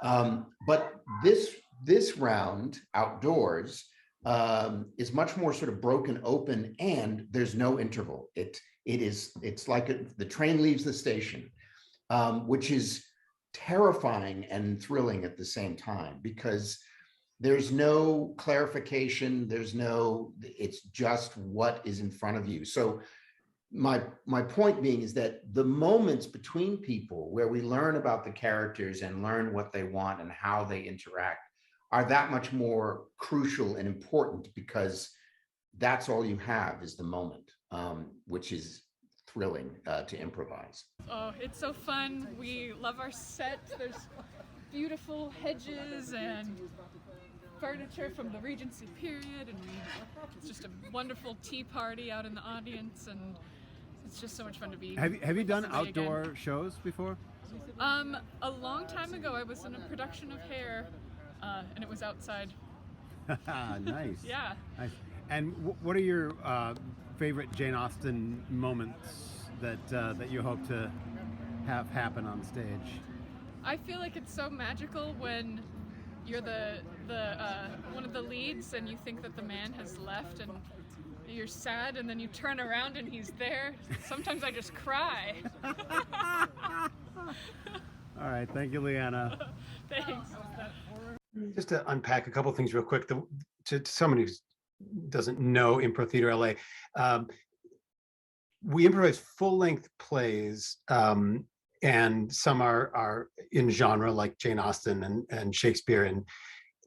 But this round outdoors is much more sort of broken open, and there's no interval. It's like the train leaves the station, which is terrifying and thrilling at the same time, because there's no clarification. It's just what is in front of you. So my point being is that the moments between people where we learn about the characters and learn what they want and how they interact are that much more crucial and important, because that's all you have is the moment, which is thrilling to improvise. Oh, it's so fun. We love our set. There's beautiful hedges and furniture from the Regency period, and it's just a wonderful tea party out in the audience, and it's just so much fun to be. Have you done outdoor shows before? A long time ago, I was in a production of Hair, and it was outside. Nice. Yeah. Nice. And what are your favorite Jane Austen moments that you hope to have happen on stage? I feel like it's so magical when you're the one of the leads and you think that the man has left and you're sad, and then you turn around and he's there. Sometimes I just cry. All right, thank you, Leanna. Thanks. Just to unpack a couple things real quick, to someone who doesn't know Impro Theater LA, we improvise full-length plays, and some are in genre like Jane Austen and Shakespeare and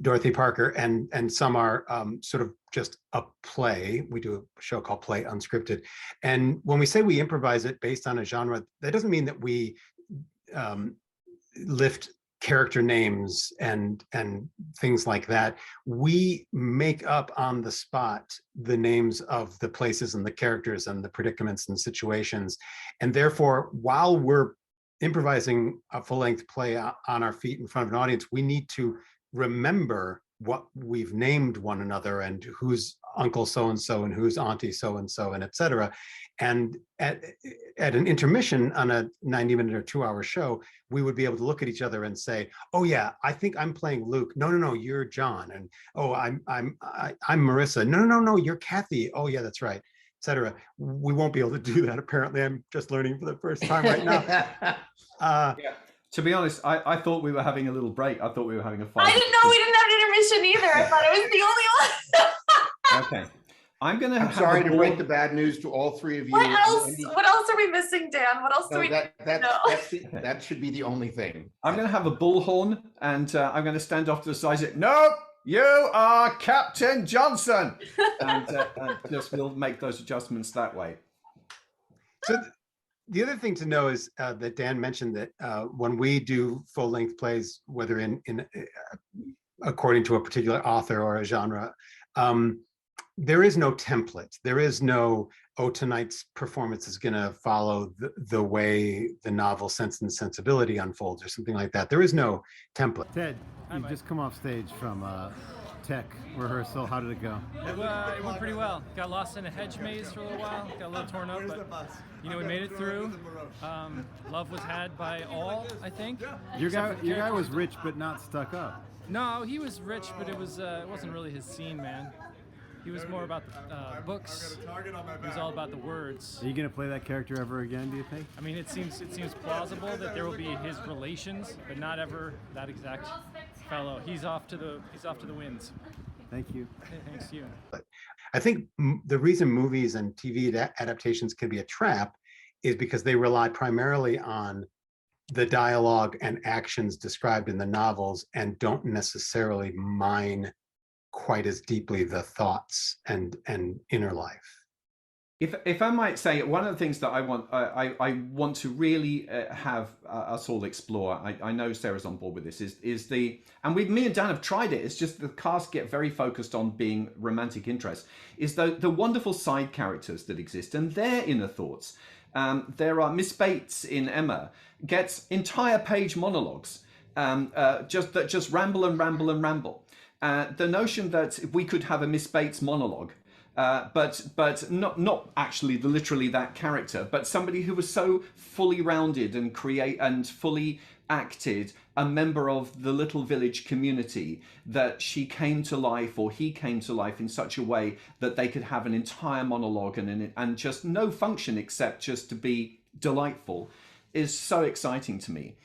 Dorothy Parker, and some are sort of just a play. We do a show called Play Unscripted. And when we say we improvise it based on a genre, that doesn't mean that we lift character names and things like that. We make up on the spot the names of the places and the characters and the predicaments and situations. And therefore, while we're improvising a full-length play on our feet in front of an audience, we need to remember what we've named one another and who's uncle so-and-so and who's auntie so-and-so and et cetera. And at an intermission on a 90-minute or 2-hour show, we would be able to look at each other and say, oh yeah, I think I'm playing Luke. No, you're John. And oh, I'm Marissa. No, you're Kathy. Oh yeah, that's right, et cetera. We won't be able to do that. Apparently, I'm just learning for the first time right now. Yeah. To be honest, I thought we were having a little break. I thought we were having a 5. I didn't know we didn't have an intermission either. I thought I was the only one. Okay. I'm sorry to break the bad news to all three of you. What else? What else are we missing, Dan? What else do we know? That should be the only thing. I'm going to have a bullhorn, and I'm going to stand off to the side and say, "No, you are Captain Johnson," and just we'll make those adjustments that way. So the other thing to know is that Dan mentioned that when we do full-length plays, whether in according to a particular author or a genre, there is no template. There is no, oh, tonight's performance is going to follow the way the novel Sense and Sensibility unfolds or something like that. There is no template. Ted, you've just come off stage from tech rehearsal. How did it go? It went pretty well. Got lost in a hedge maze for a little while. Got a little torn up, but we made it through. Love was had by all, I think. Your guy was rich but not stuck up. No, he was rich, but it wasn't really his scene, man. He was more about the books. He was all about the words. Are you gonna play that character ever again, do you think? I mean, it seems plausible that there will be his relations, but not ever that exact fellow. He's off to the winds. Thank you. Thanks to you. I think the reason movies and TV adaptations can be a trap is because they rely primarily on the dialogue and actions described in the novels and don't necessarily mine quite as deeply the thoughts and inner life. If I might say, one of the things that I want to really have us all explore, I know Sarah's on board with this, is and me and Dan have tried it, it's just the cast get very focused on being romantic interest, is the wonderful side characters that exist and their inner thoughts. There are Miss Bates in Emma, gets entire page monologues, just ramble and ramble and ramble. The notion that we could have a Miss Bates monologue, but not actually literally that character, but somebody who was so fully rounded and fully acted a member of the little village community that she came to life, or he came to life in such a way that they could have an entire monologue and just no function except just to be delightful, is so exciting to me.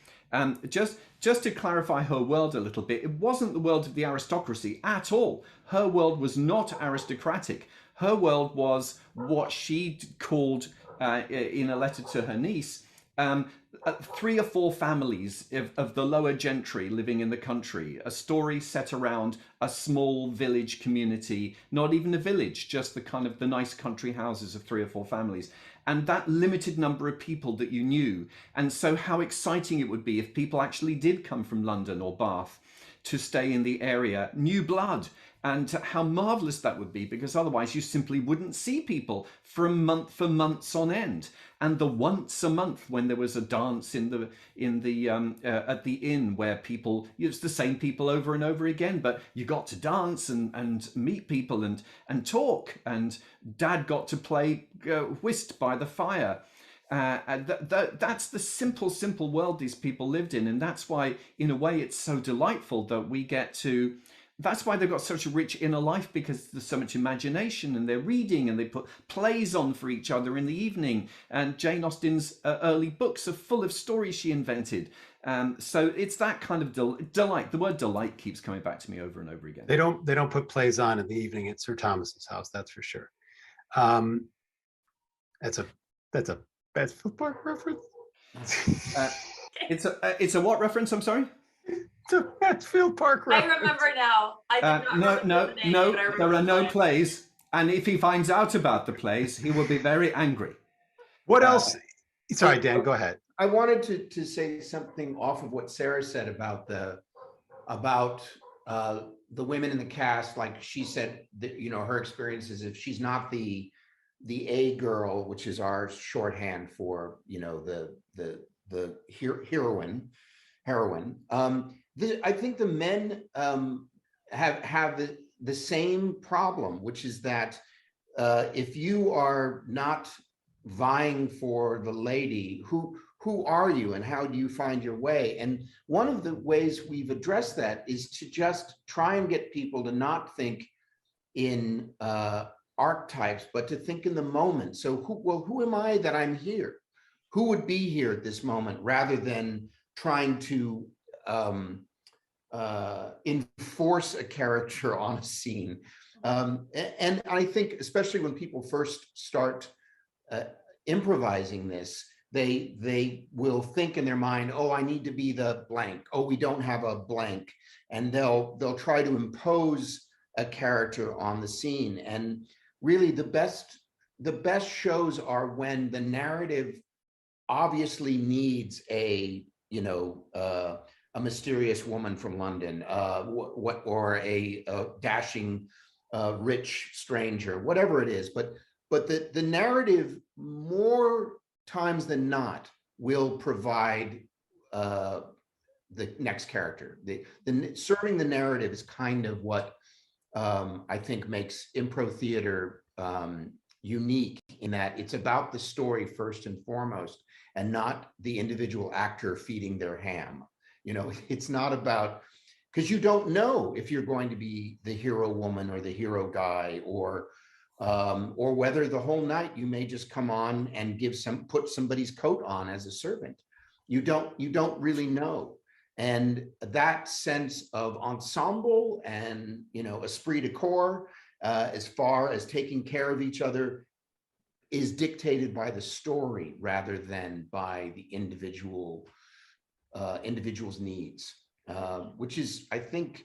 Just to clarify her world a little bit, it wasn't the world of the aristocracy at all. Her world was not aristocratic. Her world was what she called, in a letter to her niece, 3 or 4 families of the lower gentry living in the country. A story set around a small village community, not even a village, just the nice country houses of 3 or 4 families. And that limited number of people that you knew. And so how exciting it would be if people actually did come from London or Bath to stay in the area, new blood, and how marvelous that would be, because otherwise you simply wouldn't see people for months on end. And the once a month when there was a dance at the inn where people, it's the same people over and over again, but you got to dance and meet people and talk, and Dad got to play whist by the fire. That's the simple world these people lived in, and that's why in a way it's so delightful that we get to. That's why they've got such a rich inner life, because there's so much imagination, and they're reading and they put plays on for each other in the evening. And Jane Austen's early books are full of stories she invented. So it's that kind of delight. The word delight keeps coming back to me over and over again. They don't put plays on in the evening at Sir Thomas's house, that's for sure. That's a Bedfield Park reference. It's a what reference? I'm sorry. It's a Bedfield Park reference. I remember now. I did not remember the name, but I remember there are no the plays, and if he finds out about the plays, he will be very angry. What else? Sorry, Dan, go ahead. I wanted to say something off of what Sarah said about the women in the cast. Like she said, that, you know, her experience is if she's not the A girl, which is our shorthand for, you know, the heroine. I think the men have the same problem, which is that if you are not vying for the lady, who are you and how do you find your way? And one of the ways we've addressed that is to just try and get people to not think in archetypes, but to think in the moment. So who am I that I'm here? Who would be here at this moment, rather than trying to enforce a character on a scene. And I think, especially when people first start improvising this, they will think in their mind, oh, I need to be the blank. Oh, we don't have a blank. And they'll try to impose a character on the scene. And really the best shows are when the narrative obviously needs a mysterious woman from London, or a dashing rich stranger, whatever it is. But the narrative, more times than not, will provide the next character. Serving the narrative is kind of what I think makes Impro Theatre unique, in that it's about the story first and foremost, and not the individual actor feeding their ham. You know, it's not about, because you don't know if you're going to be the hero woman or the hero guy, or whether the whole night you may just come on and put somebody's coat on as a servant. You don't really know. And that sense of ensemble and, you know, esprit de corps, as far as taking care of each other, is dictated by the story rather than by the individual's needs, which is, I think,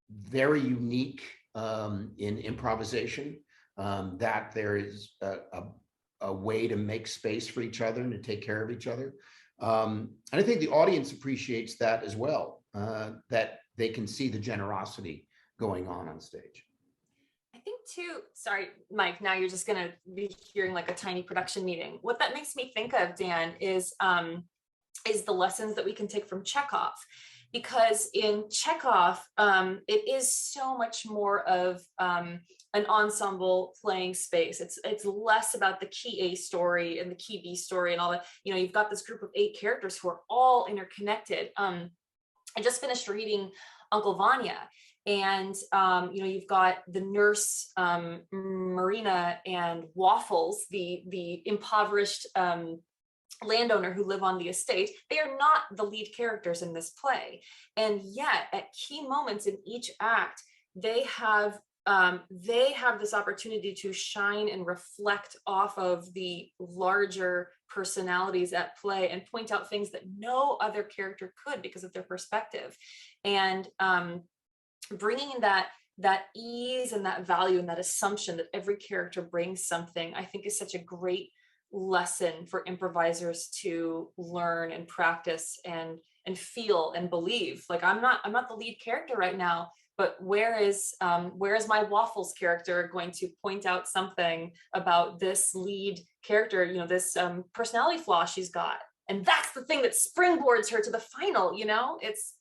very unique in improvisation, that there is a way to make space for each other and to take care of each other. And I think the audience appreciates that as well, that they can see the generosity going on stage. I think too, sorry, Mike, now you're just going to be hearing like a tiny production meeting. What that makes me think of, Dan, is the lessons that we can take from Chekhov. Because in Chekhov, it is so much more of an ensemble playing space. It's less about the key A story and the key B story and all that. You know, you've got this group of 8 characters who are all interconnected. I just finished reading Uncle Vanya, and you know, you've got the nurse Marina and Waffles, the impoverished landowner who live on the estate. They are not the lead characters in this play, and yet at key moments in each act, they have this opportunity to shine and reflect off of the larger personalities at play and point out things that no other character could because of their perspective. And bringing in that ease and that value and that assumption that every character brings something, I think is such a great lesson for improvisers to learn and practice and feel and believe. Like, I'm not the lead character right now, but where is my Waffles character going to point out something about this lead character, you know, this personality flaw she's got, and that's the thing that springboards her to the final. You know, it's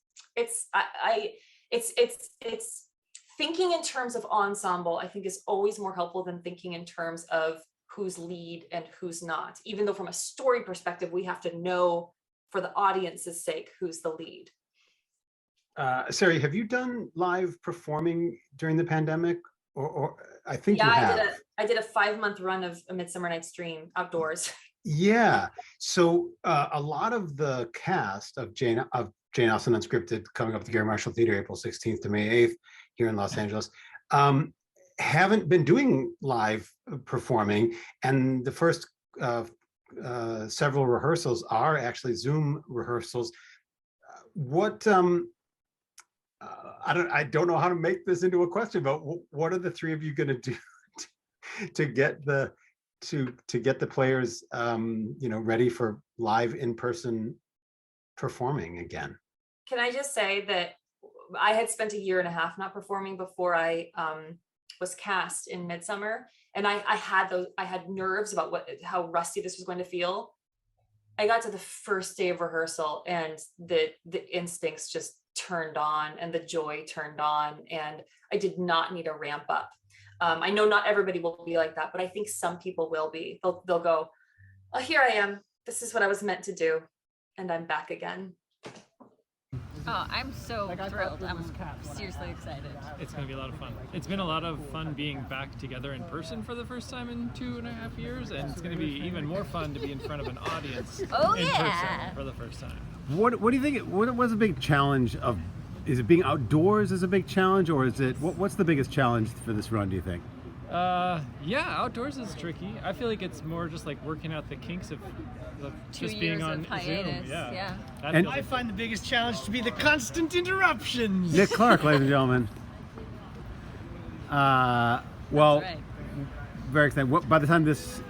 thinking in terms of ensemble, I think, is always more helpful than thinking in terms of who's lead and who's not, even though from a story perspective, we have to know for the audience's sake who's the lead. Sarah, have you done live performing during the pandemic? Or I think you have. I did a 5-month run of A Midsummer Night's Dream outdoors. Yeah. So a lot of the cast of Jane Austen Unscripted coming up at the Gary Marshall Theater April 16th to May 8th here in Los Angeles haven't been doing live performing, and the first several rehearsals are actually Zoom rehearsals. What I don't know how to make this into a question, but what are the three of you going to do to get the players ready for live in-person performing again? Can I just say that I had spent a year and a half not performing before I was cast in Midsummer, and I had nerves about how rusty this was going to feel. I got to the first day of rehearsal and the instincts just turned on and the joy turned on, and I did not need a ramp up. I know not everybody will be like that, but I think some people will be. They'll go, oh, here I am. This is what I was meant to do. And I'm back again. Oh, I'm so thrilled. I'm seriously excited. It's going to be a lot of fun. It's been a lot of fun being back together in person for the first time in 2.5 years, and it's going to be even more fun to be in front of an audience in person for the first time. What do you think? What's a big challenge of? Is it being outdoors is a big challenge, or is it what's the biggest challenge for this run, do you think? Yeah, outdoors is tricky. I feel like it's more just like working out the kinks of just being on Zoom. Yeah. And I find the biggest challenge to be the constant interruptions. Nick Clark, ladies and gentlemen. Well, right. Very excited. By the time this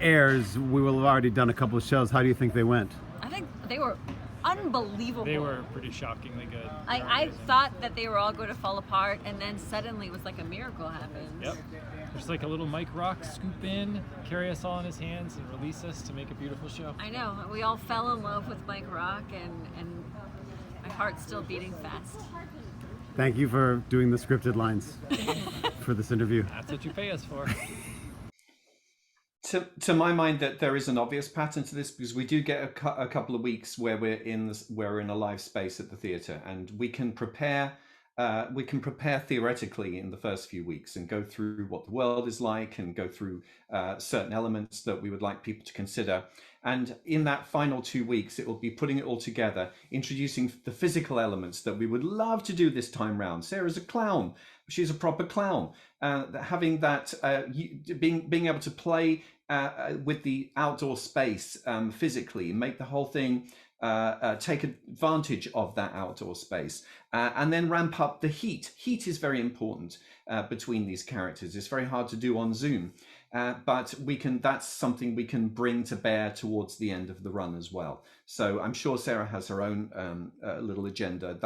airs, we will have already done a couple of shows. How do you think they went? I think they were unbelievable. They were pretty shockingly good. I thought that they were all going to fall apart, and then suddenly it was like a miracle happened. Yep. Just like a little Mike Rock scoop in, carry us all in his hands, and release us to make a beautiful show. I know. We all fell in love with Mike Rock, and my heart's still beating fast. Thank you for doing the scripted lines for this interview. That's what you pay us for. To my mind, that there is an obvious pattern to this, because we do get a couple of weeks where we're in a live space at the theatre, and we can prepare theoretically in the first few weeks and go through what the world is like and go through certain elements that we would like people to consider. And in that final 2 weeks, it will be putting it all together, introducing the physical elements that we would love to do this time round. Sarah's a clown. She's a proper clown. Having that, being able to play with the outdoor space physically, make the whole thing take advantage of that outdoor space, and then ramp up the heat. Heat is very important between these characters. It's very hard to do on Zoom, but that's something we can bring to bear towards the end of the run as well. So I'm sure Sarah has her own little agenda.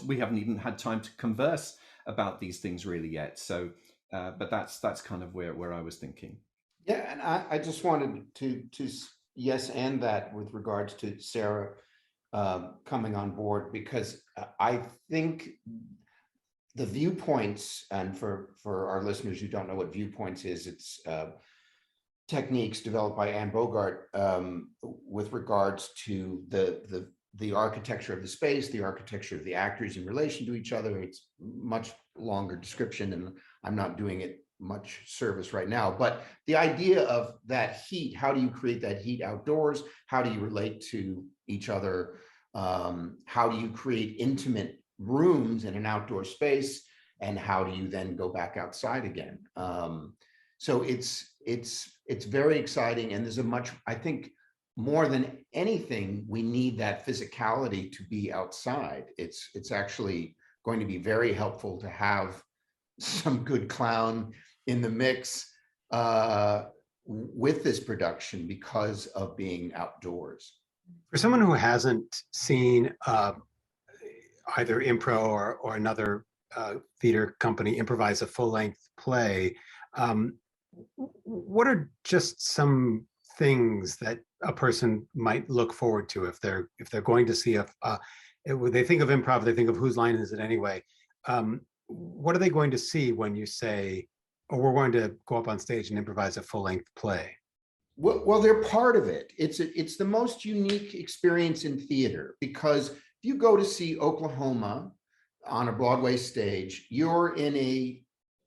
We haven't even had time to converse about these things really yet. So, but that's kind of where I was thinking. Yeah, and I just wanted to yes, and that with regards to Sarah coming on board, because I think the viewpoints, and for our listeners who don't know what viewpoints is, it's techniques developed by Anne Bogart with regards to the architecture of the space, the architecture of the actors in relation to each other. It's much longer description, and I'm not doing it much service right now, but the idea of that heat, how do you create that heat outdoors? How do you relate to each other? How do you create intimate rooms in an outdoor space? And how do you then go back outside again? So it's very exciting, and there's I think more than anything, we need that physicality to be outside. It's actually going to be very helpful to have some good clown in the mix with this production because of being outdoors. For someone who hasn't seen either Impro or another theater company improvise a full-length play, what are just some things that a person might look forward to if they're going to see when they think of improv, they think of whose line is it anyway? What are they going to see when you say, oh, we're going to go up on stage and improvise a full-length play? Well, they're part of it. It's the most unique experience in theater, because if you go to see Oklahoma on a Broadway stage, you're in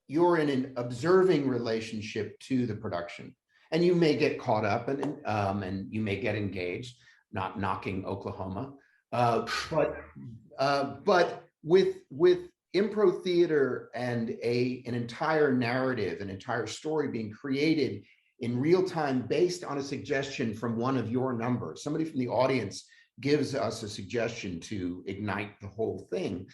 an observing relationship to the production. And you may get caught up and you may get engaged, not knocking Oklahoma. But with Impro Theatre and an entire narrative, an entire story being created in real time based on a suggestion from one of your numbers, somebody from the audience gives us a suggestion to ignite the whole thing.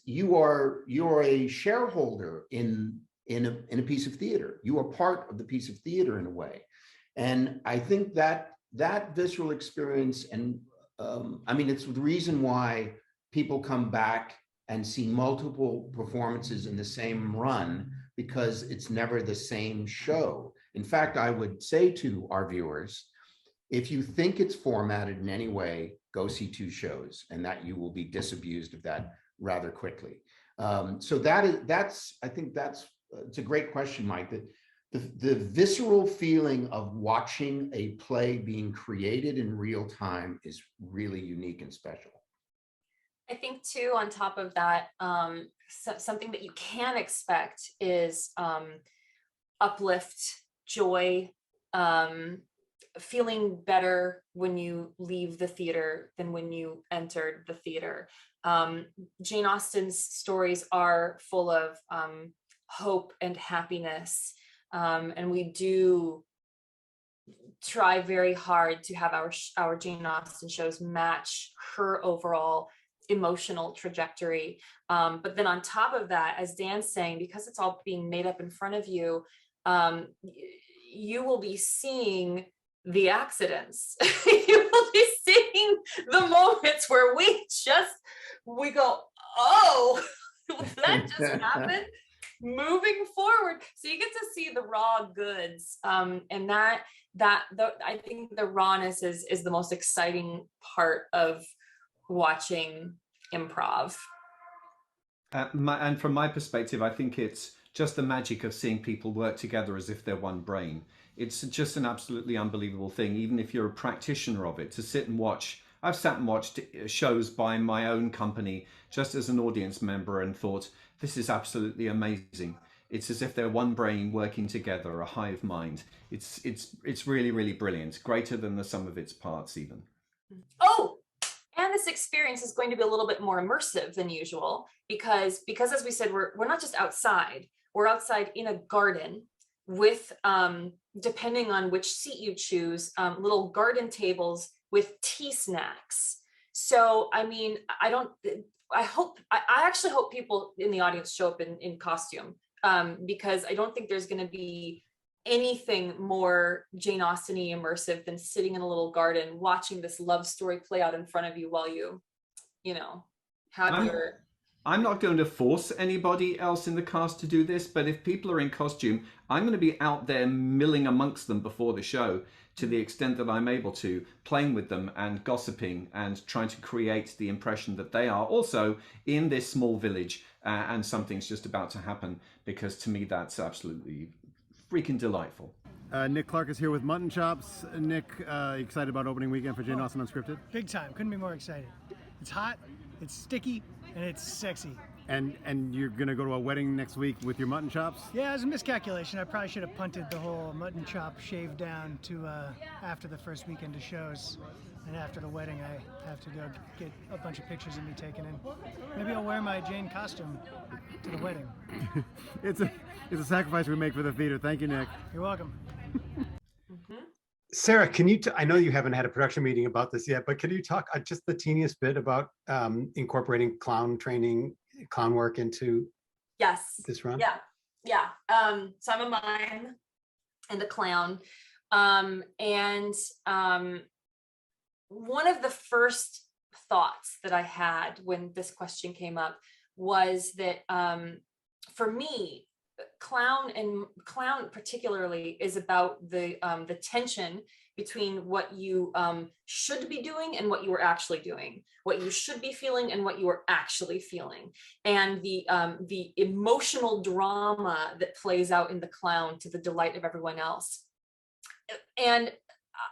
You are a shareholder in a piece of theater. You are part of the piece of theater in a way. And I think that visceral experience, and I mean, it's the reason why people come back and see multiple performances in the same run, because it's never the same show. In fact, I would say to our viewers, if you think it's formatted in any way, go see 2 shows, and that you will be disabused of that rather quickly. So I think it's a great question, Mike, that the visceral feeling of watching a play being created in real time is really unique and special. I think too, on top of that, something that you can expect is uplift, joy, feeling better when you leave the theater than when you entered the theater. Jane Austen's stories are full of hope and happiness, and we do try very hard to have our Jane Austen shows match her overall emotional trajectory. But then on top of that, as Dan's saying, because it's all being made up in front of you, you will be seeing the accidents. You will be seeing the moments where we go, oh, that just happened. Moving forward, so you get to see the raw goods, and I think the rawness is the most exciting part of watching improv. And from my perspective, I think it's just the magic of seeing people work together as if they're one brain. It's just an absolutely unbelievable thing, even if you're a practitioner of it, to sit and watch. I've sat and watched shows by my own company just as an audience member and thought, this is absolutely amazing. It's as if they're one brain working together, a hive mind. It's really, really brilliant. Greater than the sum of its parts even. Oh, and this experience is going to be a little bit more immersive than usual because as we said, we're not just outside. We're outside in a garden with, depending on which seat you choose, little garden tables with tea snacks. So, I mean, I actually hope people in the audience show up in costume, because I don't think there's going to be anything more Jane Austen-y immersive than sitting in a little garden watching this love story play out in front of you while you have your... I'm not going to force anybody else in the cast to do this, but if people are in costume, I'm going to be out there milling amongst them before the show to the extent that I'm able to, playing with them and gossiping and trying to create the impression that they are also in this small village and something's just about to happen, because to me that's absolutely freaking delightful. Nick Clark is here with Mutton Chops. Nick, excited about opening weekend for Jane Austen UnScripted? Big time. Couldn't be more excited. It's hot, it's sticky, and it's sexy. And you're going to go to a wedding next week with your mutton chops? Yeah, it was a miscalculation. I probably should have punted the whole mutton chop shave down to after the first weekend of shows. And after the wedding, I have to go get a bunch of pictures of me taken in. Maybe I'll wear my Jane costume to the wedding. It's a sacrifice we make for the theater. Thank you, Nick. You're welcome. Sarah, can you, I know you haven't had a production meeting about this yet, but can you talk just the teeniest bit about incorporating clown work into this run? Yeah. So I'm a mime and a clown. One of the first thoughts that I had when this question came up was that for me, clown particularly is about the tension between what you should be doing and what you are actually doing, what you should be feeling and what you are actually feeling, and the emotional drama that plays out in the clown to the delight of everyone else. And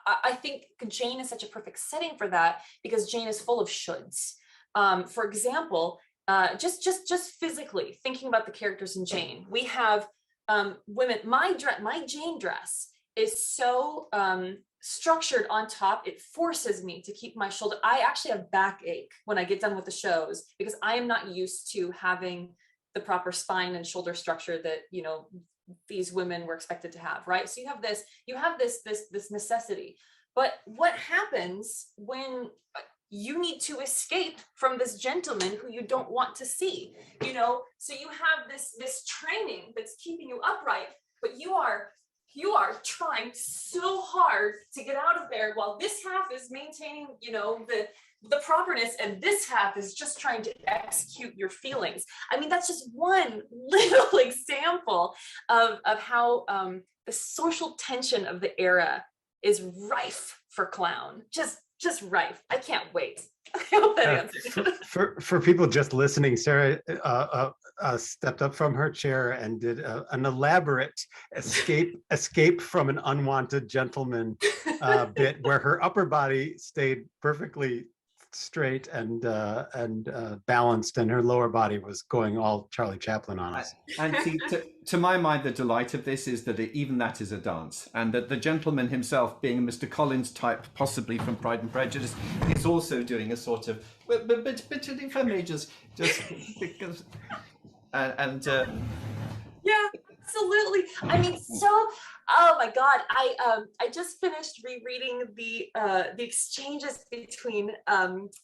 I think Jane is such a perfect setting for that, because Jane is full of shoulds. For example, just physically thinking about the characters in Jane, we have women. My Jane dress is so structured on top. It forces me to keep my shoulder. I actually have backache when I get done with the shows because I am not used to having the proper spine and shoulder structure that, you know, these women were expected to have, right? So you have this necessity. But what happens when you need to escape from this gentleman who you don't want to see, you know? So you have this training that's keeping you upright, but you are trying so hard to get out of there while this half is maintaining, you know, the properness, and this half is just trying to execute your feelings. I mean, that's just one little example of how the social tension of the era is rife for clown. Just rife. I can't wait. I hope that answers. For people just listening, Sarah stepped up from her chair and did an elaborate escape from an unwanted gentleman bit where her upper body stayed perfectly straight and balanced, and her lower body was going all Charlie Chaplin on us. And see, to my mind, the delight of this is that even that is a dance, and that the gentleman himself, being a Mr. Collins type, possibly from Pride and Prejudice, is also doing a sort of, but if I may just because, yeah, absolutely. I mean, so. Oh my God! I just finished rereading the exchanges between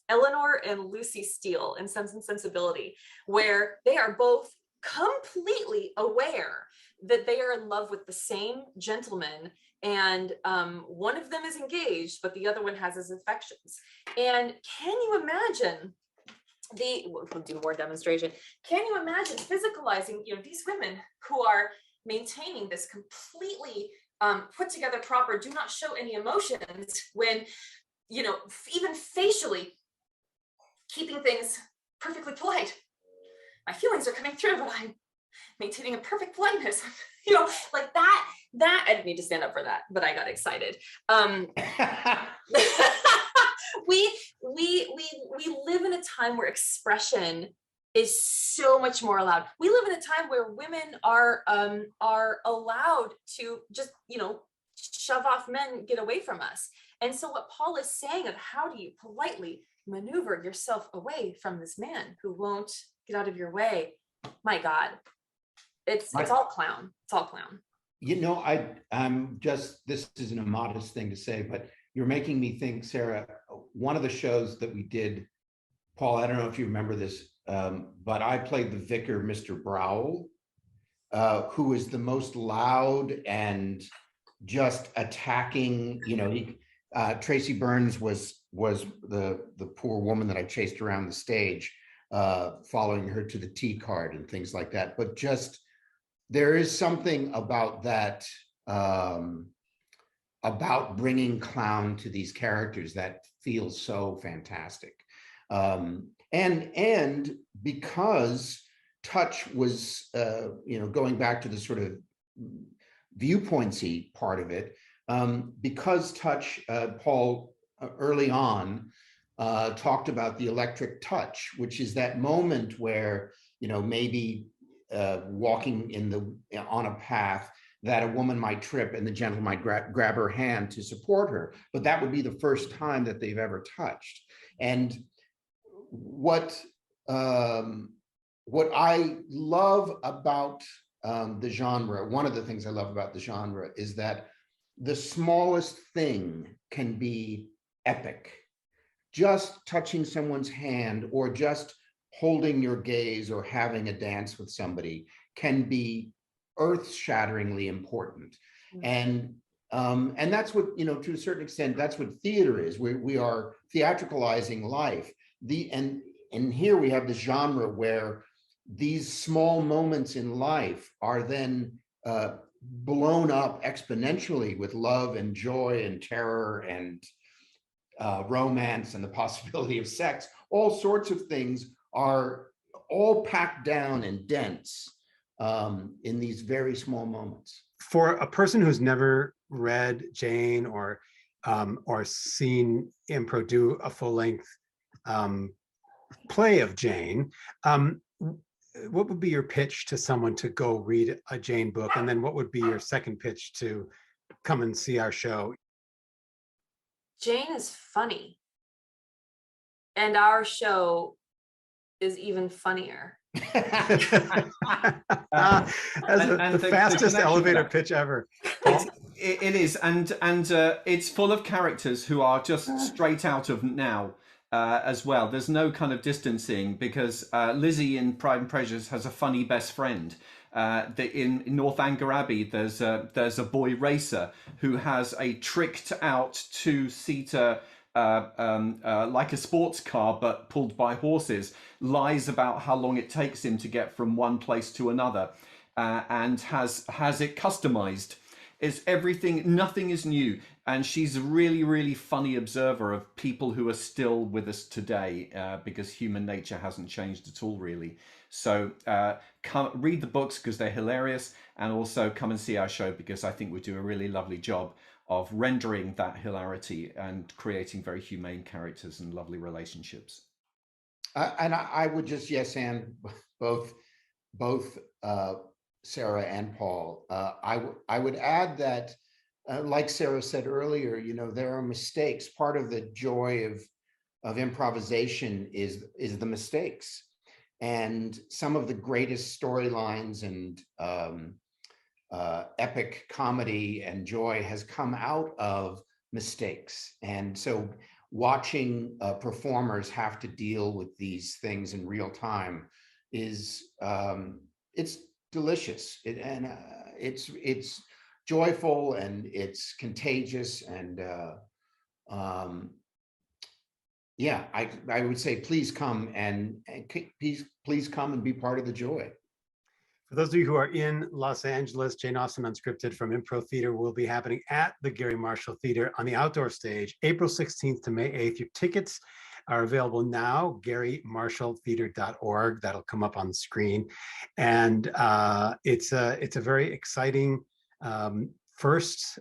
Eleanor and Lucy Steele in Sense and Sensibility, where they are both completely aware that they are in love with the same gentleman, and one of them is engaged, but the other one has his affections. And can you imagine? We'll do more demonstration. Can you imagine physicalizing, you know, these women who are maintaining this completely put together proper, do not show any emotions when, you know, even facially keeping things perfectly polite. My feelings are coming through, but I'm maintaining a perfect politeness. You know, like that I didn't need to stand up for that, but I got excited. We live in a time where expression is so much more allowed. We live in a time where women are allowed to just, you know, shove off men, get away from us. And so what Paul is saying of how do you politely maneuver yourself away from this man who won't get out of your way? My God, it's all clown. It's all clown. You know, I'm just, this isn't a modest thing to say, but you're making me think, Sarah, one of the shows that we did, Paul, I don't know if you remember this, but I played the vicar, Mr. Browell, who is the most loud and just attacking, you know, Tracy Burns was the poor woman that I chased around the stage, following her to the tea card and things like that. But just, there is something about that, about bringing clown to these characters that feels so fantastic. And because touch was, you know, going back to the sort of viewpointsy part of it, because touch, Paul early on talked about the electric touch, which is that moment where, you know, maybe walking on a path that a woman might trip and the gentleman might grab her hand to support her, but that would be the first time that they've ever touched. And what I love about the genre, one of the things I love about the genre is that the smallest thing can be epic. Just touching someone's hand or just holding your gaze or having a dance with somebody can be earth-shatteringly important. And that's what, you know, to a certain extent, that's what theater is. We are theatricalizing life. And here we have the genre where these small moments in life are then blown up exponentially with love and joy and terror and romance and the possibility of sex. All sorts of things are all packed down and dense in these very small moments. For a person who's never read Jane or seen Impro do a full-length play of Jane, what would be your pitch to someone to go read a Jane book? And then what would be your second pitch to come and see our show. Jane is funny. And our show is even funnier. That's the fastest elevator pitch ever. It is, and it's full of characters who are just straight out of now as well. There's no kind of distancing, because Lizzie in Pride and Prejudice has a funny best friend. In Northanger Abbey, there's a boy racer who has a tricked out two-seater like a sports car but pulled by horses, lies about how long it takes him to get from one place to another, and has it customized. It's everything, nothing is new. And she's a really, really funny observer of people who are still with us today, because human nature hasn't changed at all, really. So come read the books because they're hilarious, and also come and see our show because I think we do a really lovely job of rendering that hilarity and creating very humane characters and lovely relationships. And I would just and both Sarah and Paul. I would add that, like Sarah said earlier, there are mistakes. Part of the joy of improvisation is the mistakes, and some of the greatest storylines and epic comedy and joy has come out of mistakes. And so watching performers have to deal with these things in real time is it's delicious, it's joyful, and it's contagious. And I would say please come and please come and be part of the joy. For those of you who are in Los Angeles, Jane Austen UnScripted from Impro Theatre will be happening at the Gary Marshall Theater on the outdoor stage, April 16th to May 8th. Your tickets are available now, GaryMarshallTheater.org. That'll come up on the screen. And it's a very exciting first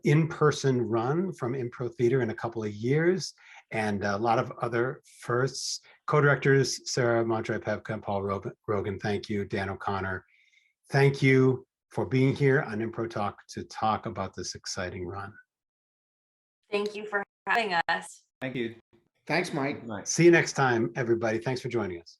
in-person run from Impro Theatre in a couple of years, and a lot of other firsts. Co-directors Sarah Montroy-Pevka and Paul Rogan, thank you. Dan O'Connor, thank you for being here on Impro Talk to talk about this exciting run. Thank you for having us. Thank you. Thanks, Mike. See you next time, everybody. Thanks for joining us.